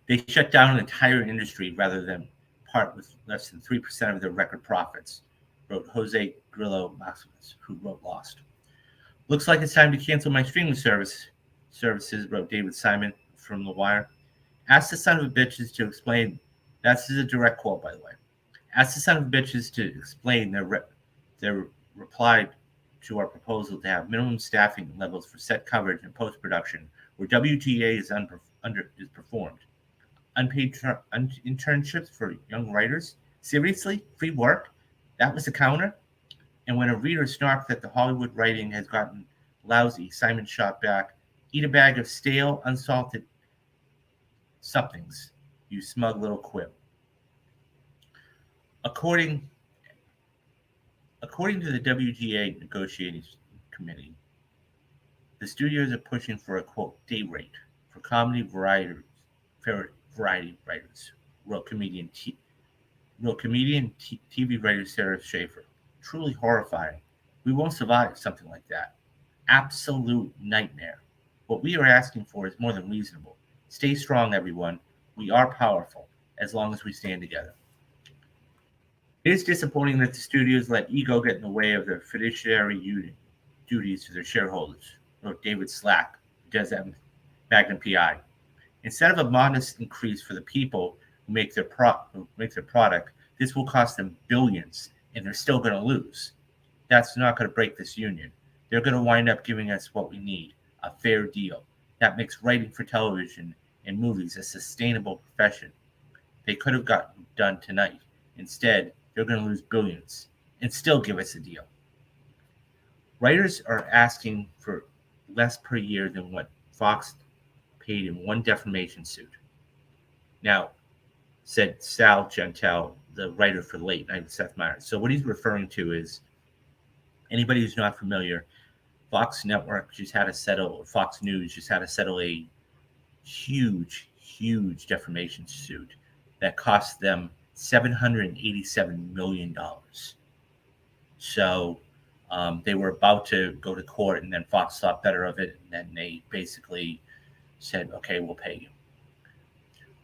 They shut down an entire industry rather than part with less than 3% of their record profits, wrote Jose Grillo Maximus, who wrote Lost. Looks like it's time to cancel my streaming services, wrote David Simon from The Wire. Ask the son of a bitches to explain. That's a direct quote, by the way. Ask the son of bitches to explain their reply to our proposal to have minimum staffing levels for set coverage and post-production, where WGA is performed. Unpaid internships for young writers? Seriously? Free work? That was the counter? And when a reader snarked that the Hollywood writing has gotten lousy, Simon shot back, eat a bag of stale, unsalted somethings, you smug little quib. According to the WGA negotiating committee, the studios are pushing for a quote day rate for comedy variety writers. Wrote comedian TV writer Sarah Schaefer. Truly horrifying. We won't survive something like that. Absolute nightmare. What we are asking for is more than reasonable. Stay strong, everyone. We are powerful as long as we stand together. It is disappointing that the studios let ego get in the way of their fiduciary duties to their shareholders, wrote David Slack, who Magnum PI. Instead of a modest increase for the people who make their product, this will cost them billions, and they're still going to lose. That's not going to break this union. They're going to wind up giving us what we need, a fair deal. That makes writing for television and movies a sustainable profession. They could have gotten done tonight. Instead, they're going to lose billions and still give us a deal. Writers are asking for less per year than what Fox paid in one defamation suit. Now, said Sal Gentel, the writer for Late Night with Seth Meyers. So what he's referring to is, anybody who's not familiar, Fox Network just had to settle, Fox News just had to settle a huge defamation suit that cost them $787 million. So they were about to go to court, and then Fox thought better of it, and then they basically said, okay, we'll pay you.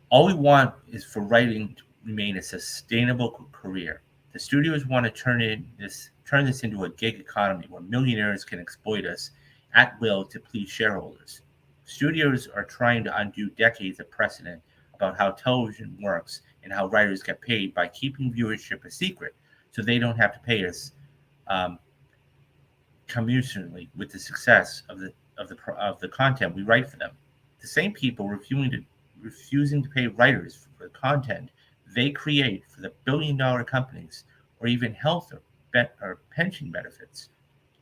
All we want is for writing to remain a sustainable career. The studios want to turn this into a gig economy where millionaires can exploit us at will to please shareholders. Studios are trying to undo decades of precedent about how television works and how writers get paid by keeping viewership a secret, so they don't have to pay us um, commensurately with the success of the content we write for them. The same people refusing to pay writers for the content they create for the billion-dollar companies, or even health or pension benefits,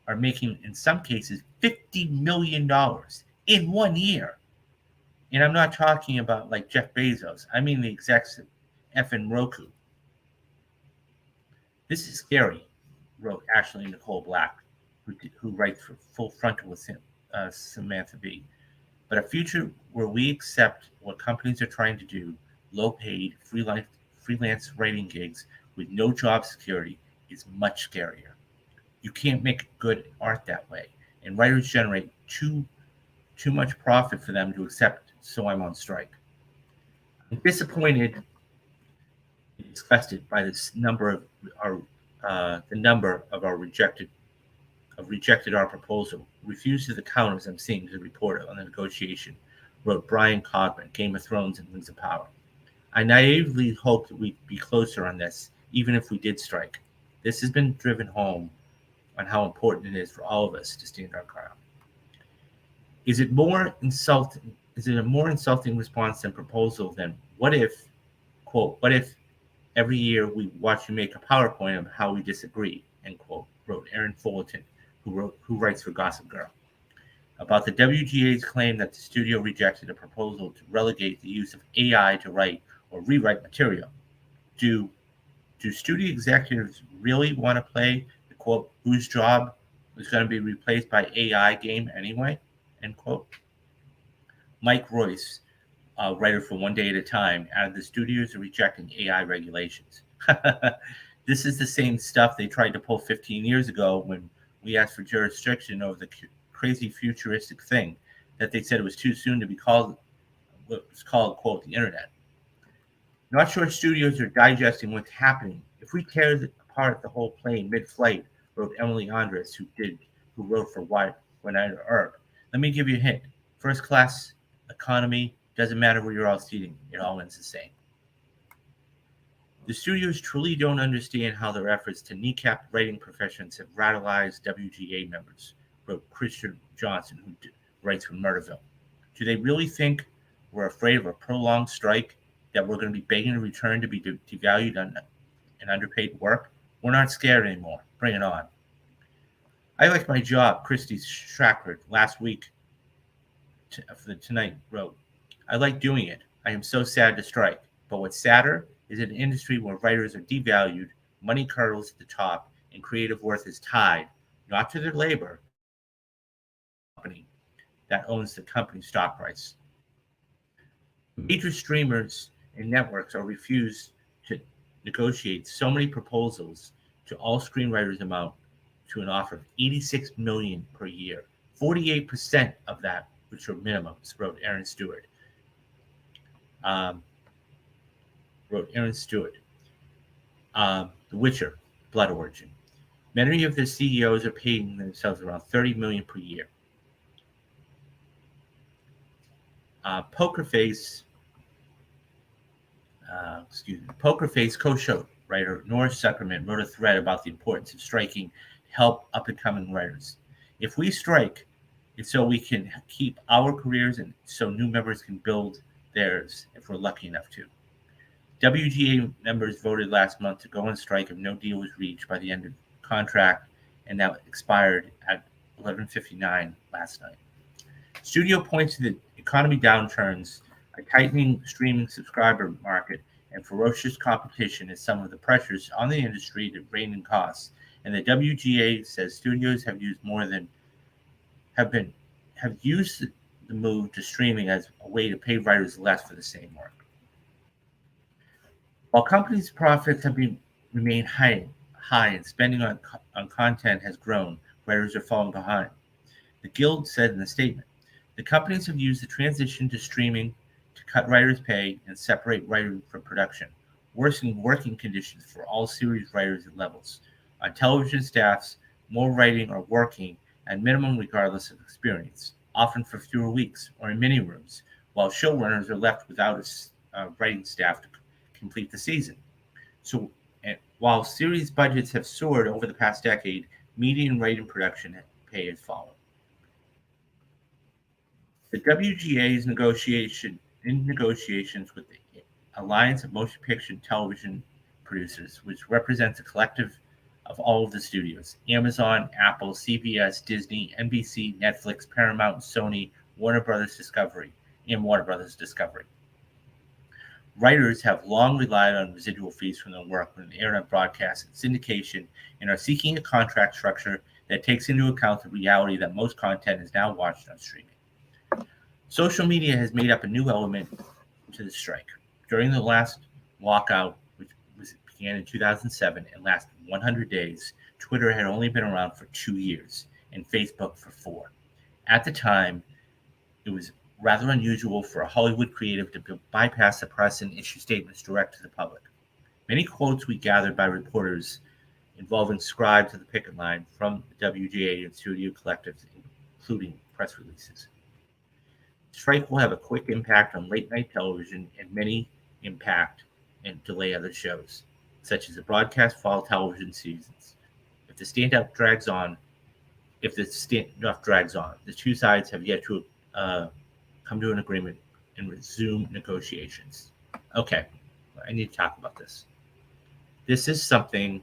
are making, in some cases, $50 million in 1 year. And I'm not talking about like Jeff Bezos. I mean the execs at effing Roku. This is scary, wrote Ashley Nicole Black, who writes for Full Frontal with Samantha Bee. But a future where we accept what companies are trying to do, low-paid, freelance writing gigs with no job security, is much scarier. You can't make good art that way, and writers generate too much profit for them to accept. So I'm on strike. I'm disappointed and disgusted by this number of the number of our rejected our proposal, refused to the counters I'm seeing to report on the negotiation, wrote Brian Cogman, Game of Thrones and Rings of Power. I naively hoped that we'd be closer on this, even if we did strike. This has been driven home on how important it is for all of us to stand our ground. Is it a more insulting response than proposal than what if, quote, what if every year we watch you make a PowerPoint of how we disagree, end quote, wrote Aaron Fullerton, who writes for Gossip Girl. About the WGA's claim that the studio rejected a proposal to relegate the use of AI to write or rewrite material. Do studio executives really want to play the, quote, whose job is going to be replaced by AI game anyway, end quote? Mike Royce, writer for One Day at a Time, added the studios are rejecting AI regulations. This is the same stuff they tried to pull 15 years ago when we asked for jurisdiction over the crazy futuristic thing that they said it was too soon to be called, what was called, quote, the internet. Not sure studios are digesting what's happening. If we tear apart the whole plane mid-flight, wrote Emily Andres, who wrote for Winona Earp. Let me give you a hint. First class economy, doesn't matter where you're all seating. It all ends the same. The studios truly don't understand how their efforts to kneecap writing professions have radicalized WGA members, wrote Christian Johnson, who writes for Murderville. Do they really think we're afraid of a prolonged strike, that we're going to be begging to return to be devalued and underpaid work? We're not scared anymore. Bring it on. I like my job, Christy Shackford, last week for Tonight wrote. I like doing it. I am so sad to strike. But what's sadder is an industry where writers are devalued, money curdles at the top, and creative worth is tied, not to their labor, company that owns the company's stock price. Major streamers and networks are refused to negotiate so many proposals to all screenwriters amount to an offer of $86 million per year. 48% of that, which are minimums, wrote Aaron Stewart. The Witcher, Blood Origin. Many of the CEOs are paying themselves around $30 million per year. Poker Face co-show writer Nora Zuckerman wrote a thread about the importance of striking to help up-and-coming writers. If we strike, it's so we can keep our careers and so new members can build theirs if we're lucky enough to. WGA members voted last month to go on strike if no deal was reached by the end of the contract, and that expired at 11:59 last night. Studio points to the economy downturns, a tightening streaming subscriber market, and ferocious competition as some of the pressures on the industry to rein in costs. And the WGA says studios have used the move to streaming as a way to pay writers less for the same work. While companies' profits have remained high and spending on content has grown, writers are falling behind. The Guild said in a statement, the companies have used the transition to streaming to cut writers' pay and separate writing from production, worsening working conditions for all series writers at levels. On television staffs, more writing or working at minimum regardless of experience, often for fewer weeks or in mini rooms, while showrunners are left without a writing staff to complete the season. So while series budgets have soared over the past decade, median rate in production pay has fallen. The WGA is in negotiations with the Alliance of Motion Picture and Television Producers, which represents a collective of all of the studios: Amazon, Apple, CBS, Disney, NBC, Netflix, Paramount, Sony, Warner Brothers Discovery, and Warner Brothers Discovery. Writers have long relied on residual fees from their work when internet broadcast and syndication, and are seeking a contract structure that takes into account the reality that most content is now watched on streaming. Social media has made up a new element to the strike. During the last walkout, which began in 2007 and lasted 100 days, Twitter had only been around for 2 years and Facebook for 4. At the time, it was rather unusual for a Hollywood creative to bypass the press and issue statements direct to the public. Many quotes we gathered by reporters involving scribes of the picket line from the WGA and studio collectives, including press releases. Strike will have a quick impact on late-night television and many impact and delay other shows, such as the broadcast fall television seasons. If the standoff drags on, the two sides have yet to come to an agreement and resume negotiations. Okay, I need to talk about this. This is something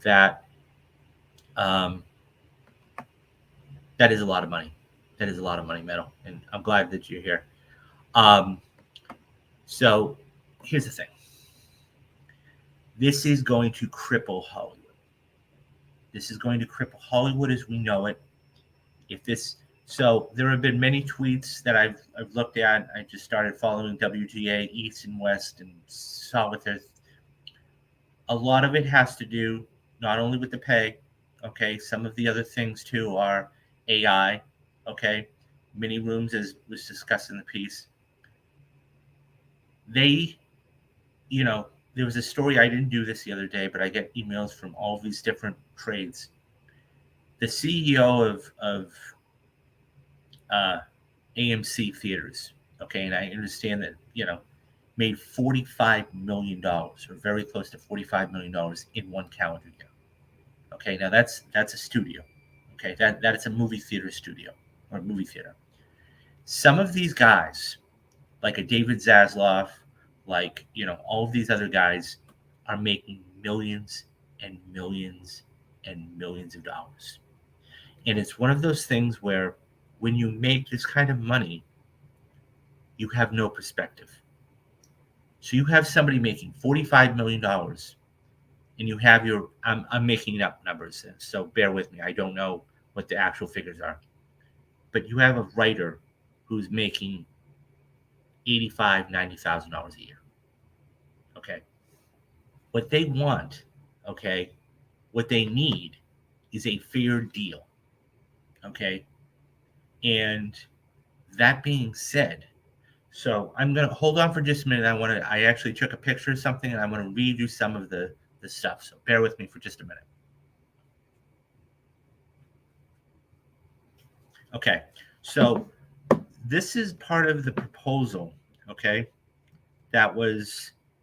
that that is a lot of money. That is a lot of money, Metal, and I'm glad that you're here. So here's the thing. This is going to cripple Hollywood. This is going to cripple Hollywood as we know it. So there have been many tweets that I've looked at. I just started following WGA East and West and saw what there's. A lot of it has to do not only with the pay. Okay, some of the other things too are AI. Okay, mini rooms, as was discussed in the piece. There was a story, I didn't do this the other day, but I get emails from all of these different trades. The CEO of AMC Theaters, okay, and I understand that, made $45 million, or very close to $45 million in one calendar year. Okay, now that's a studio. Okay, that is a movie theater studio. Or movie theater. Some of these guys, like a David Zaslav, all of these other guys, are making millions and millions and millions of dollars. And it's one of those things where when you make this kind of money, you have no perspective. So you have somebody making $45 million, and you have I'm making up numbers, so bear with me. I don't know what the actual figures are. But you have a writer who's making $85,000, $90,000 a year. Okay. What they want, okay, what they need is a fair deal. Okay. And that being said, so I'm going to hold on for just a minute. I actually took a picture of something and I'm going to read you some of the stuff. So bear with me for just a minute. Okay. So this is part of the proposal, okay,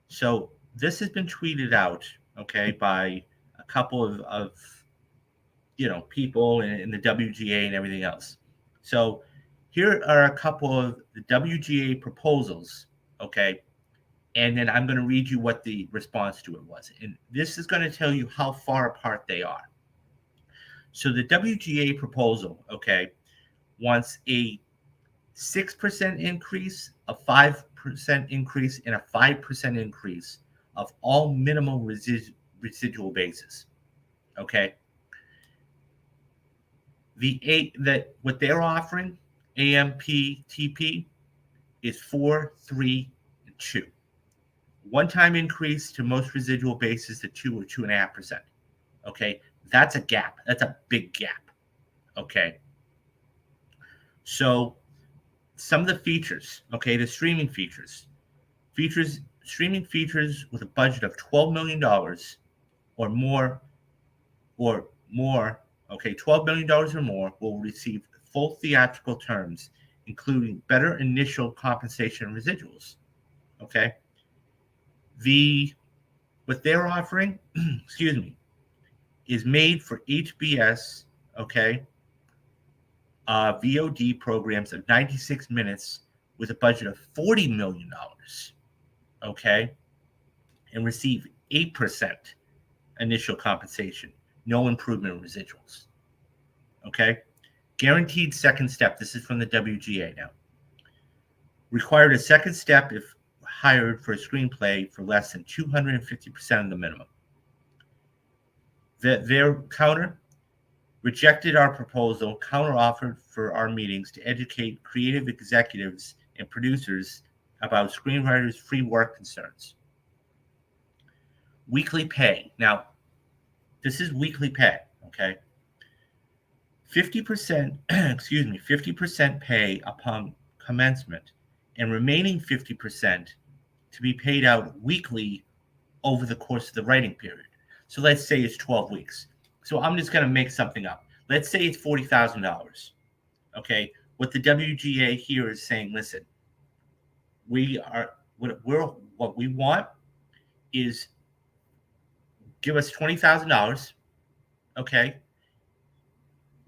so this has been tweeted out, okay, by a couple of people in the WGA and everything else. So here are a couple of the WGA proposals, okay, and then I'm going to read you what the response to it was. And this is going to tell you how far apart they are. So the WGA proposal, okay, wants a 6% increase, a 5% increase, and a 5% increase of all minimum residual basis. Okay. What they're offering, AMPTP, is 4, 3, and 2. One-time increase to most residual basis to 2 or 2.5%. Okay, that's a gap. That's a big gap. Okay. So some of the features, okay, the streaming features streaming features with a budget of $12 million or more, okay, $12 million or more will receive full theatrical terms, including better initial compensation and residuals. Okay. what they're offering, excuse me, is made for HBS, okay, VOD programs of 96 minutes with a budget of $40 million, okay, and receive 8% initial compensation, no improvement in residuals, okay? Guaranteed second step. This is from the WGA now. Required a second step if hired for a screenplay for less than 250% of the minimum. Their counter rejected our proposal, counter-offered for our meetings to educate creative executives and producers about screenwriters' free work concerns. Weekly pay. Now, this is weekly pay, okay? 50%, 50% pay upon commencement and remaining 50% to be paid out weekly over the course of the writing period. So let's say it's 12 weeks. So I'm just going to make something up. Let's say it's $40,000. Okay. What the WGA here is saying, listen, what we want is give us $20,000. Okay.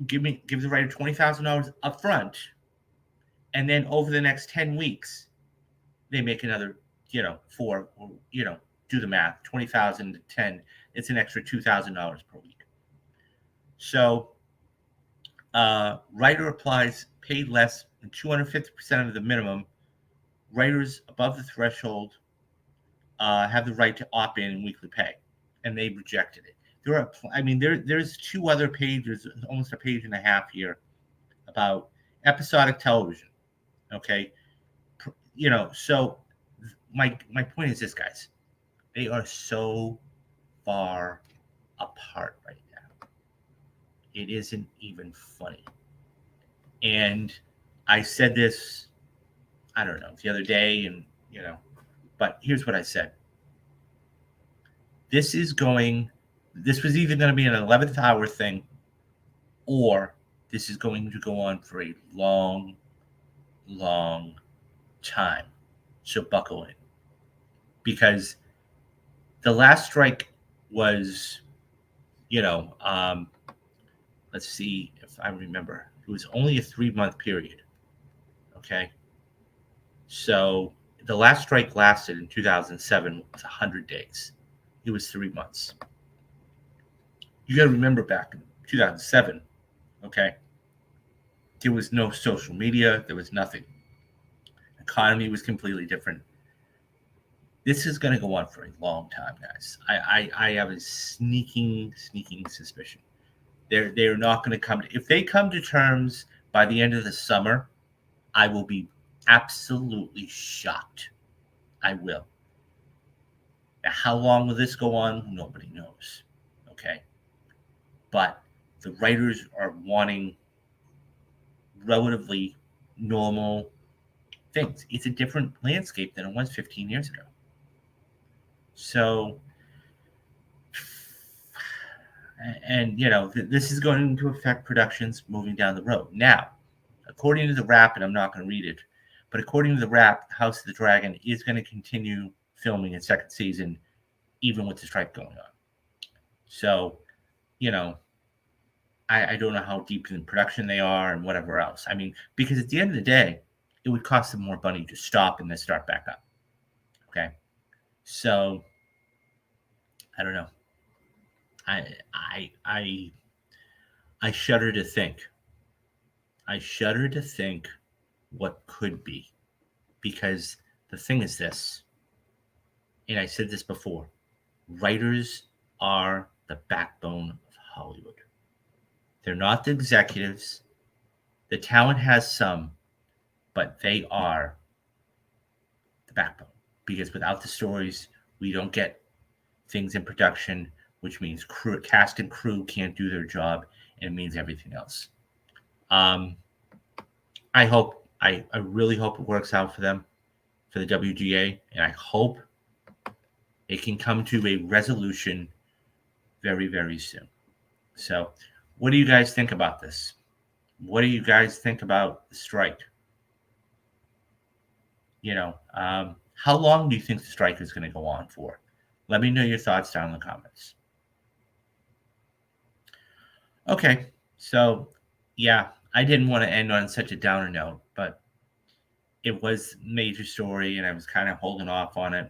Give the writer $20,000 up front. And then over the next 10 weeks, they make another, four, or, do the math, 20,000 to 10, it's an extra $2,000 per week. So writer applies paid less than 250% of the minimum. Writers above the threshold have the right to opt in weekly pay, and they rejected it. There's two other pages, almost a page and a half here, about episodic television. Okay, so my point is this, guys. They are so far apart right now. It isn't even funny. And I said this, I don't know, the other day, and but here's what I said. This was either going to be an 11th hour thing, or this is going to go on for a long, long time. So buckle in. Because the last strike was, let's see if I remember. It was only a 3-month period. Okay. So the last strike lasted in 2007. It was 100 days. It was 3 months. You got to remember back in 2007, okay, there was no social media. There was nothing. The economy was completely different. This is going to go on for a long time, guys. I have a sneaking suspicion. They're not going to come. If they come to terms by the end of the summer, I will be absolutely shocked. I will. Now, how long will this go on? Nobody knows. Okay. But the writers are wanting relatively normal things. It's a different landscape than it was 15 years ago. So, and this is going to affect productions moving down the road. Now, according to the Wrap, and I'm not going to read it, but according to the Wrap, House of the Dragon is going to continue filming its second season, even with the strike going on. So, I don't know how deep in production they are and whatever else. I mean, because at the end of the day, it would cost them more money to stop and then start back up. Okay. So I don't know. I shudder to think. I shudder to think what could be, because the thing is this, and I said this before, writers are the backbone of Hollywood. They're not the executives. The talent has some, but they are the backbone, because without the stories, we don't get things in production, which means cast and crew can't do their job, and it means everything else. I really hope it works out for them, for the WGA, and I hope it can come to a resolution very, very soon. So, what do you guys think about this? What do you guys think about the strike? How long do you think the strike is going to go on for? Let me know your thoughts down in the comments. Okay, so yeah, I didn't want to end on such a downer note, but it was a major story and I was kind of holding off on it.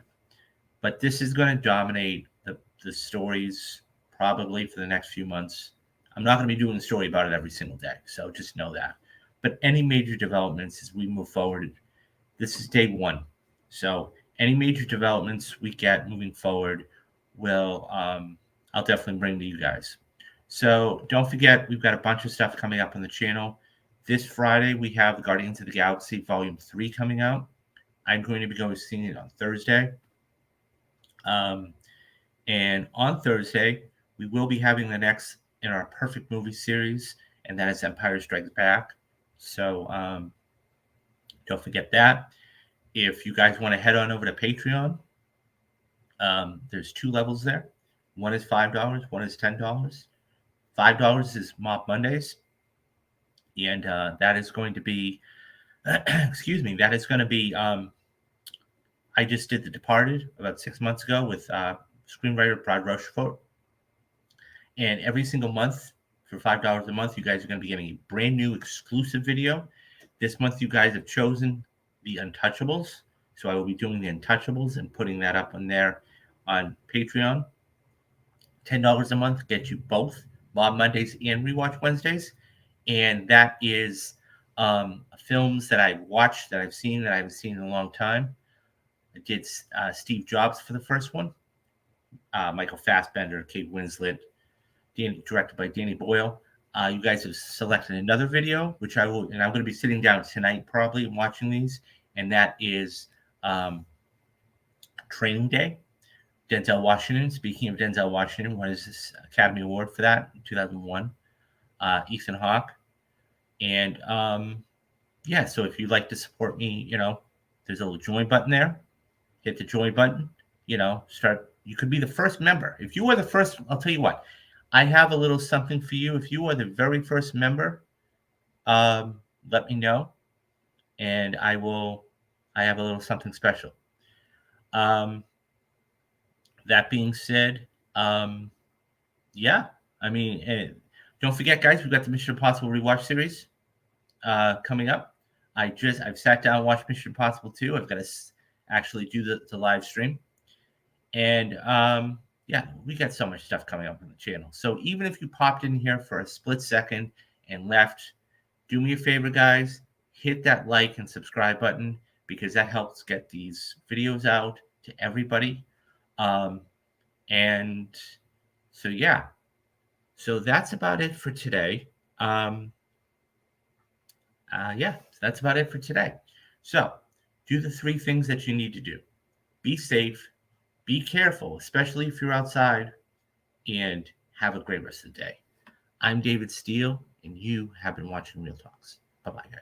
But this is going to dominate the stories probably for the next few months. I'm not going to be doing a story about it every single day, so just know that. But any major developments as we move forward, this is day one. So any major developments we get moving forward will I'll definitely bring to you guys. So don't forget, we've got a bunch of stuff coming up on the channel. This Friday we have Guardians of the Galaxy Volume 3 coming out. I'm going to be going seeing it on Thursday. And on Thursday, we will be having the next in our perfect movie series, and that is Empire Strikes Back. So don't forget that. If you guys want to head on over to Patreon, there's 2 levels there. One is $5, one is $10. $5 is Mob Mondays, and that is going to be, excuse me, that is going to be. I just did The Departed about 6 months ago with screenwriter Brad Rochefort, and every single month for $5 a month, you guys are going to be getting a brand new exclusive video. This month, you guys have chosen The Untouchables, so I will be doing The Untouchables and putting that up on there on Patreon. $10 a month gets you both Mob Mondays and Rewatch Wednesdays, and that is films that I watched, that I've seen, that I haven't seen in a long time. I did Steve Jobs for the first one, Michael Fassbender, Kate Winslet, directed by Danny Boyle. You guys have selected another video, which I will, and I'm going to be sitting down tonight probably and watching these, and that is Training Day. Denzel Washington. Speaking of Denzel Washington, won his Academy Award for that in 2001. Ethan Hawke. And yeah, so if you'd like to support me, there's a little join button there. Hit the join button. Start. You could be the first member. If you are the first, I'll tell you what. I have a little something for you. If you are the very first member, let me know, and I have a little something special. That being said, yeah, don't forget, guys, we've got the Mission Impossible rewatch series coming up. I've sat down and watched Mission Impossible 2. I've got to actually do the live stream. And yeah, we got so much stuff coming up on the channel. So even if you popped in here for a split second and left, do me a favor, guys, hit that like and subscribe button, because that helps get these videos out to everybody. And so, yeah, so that's about it for today. Yeah, that's about it for today. So do the 3 things that you need to do. Be safe, be careful, especially if you're outside, and have a great rest of the day. I'm David Steele, and you have been watching Real Talks. Bye-bye, guys.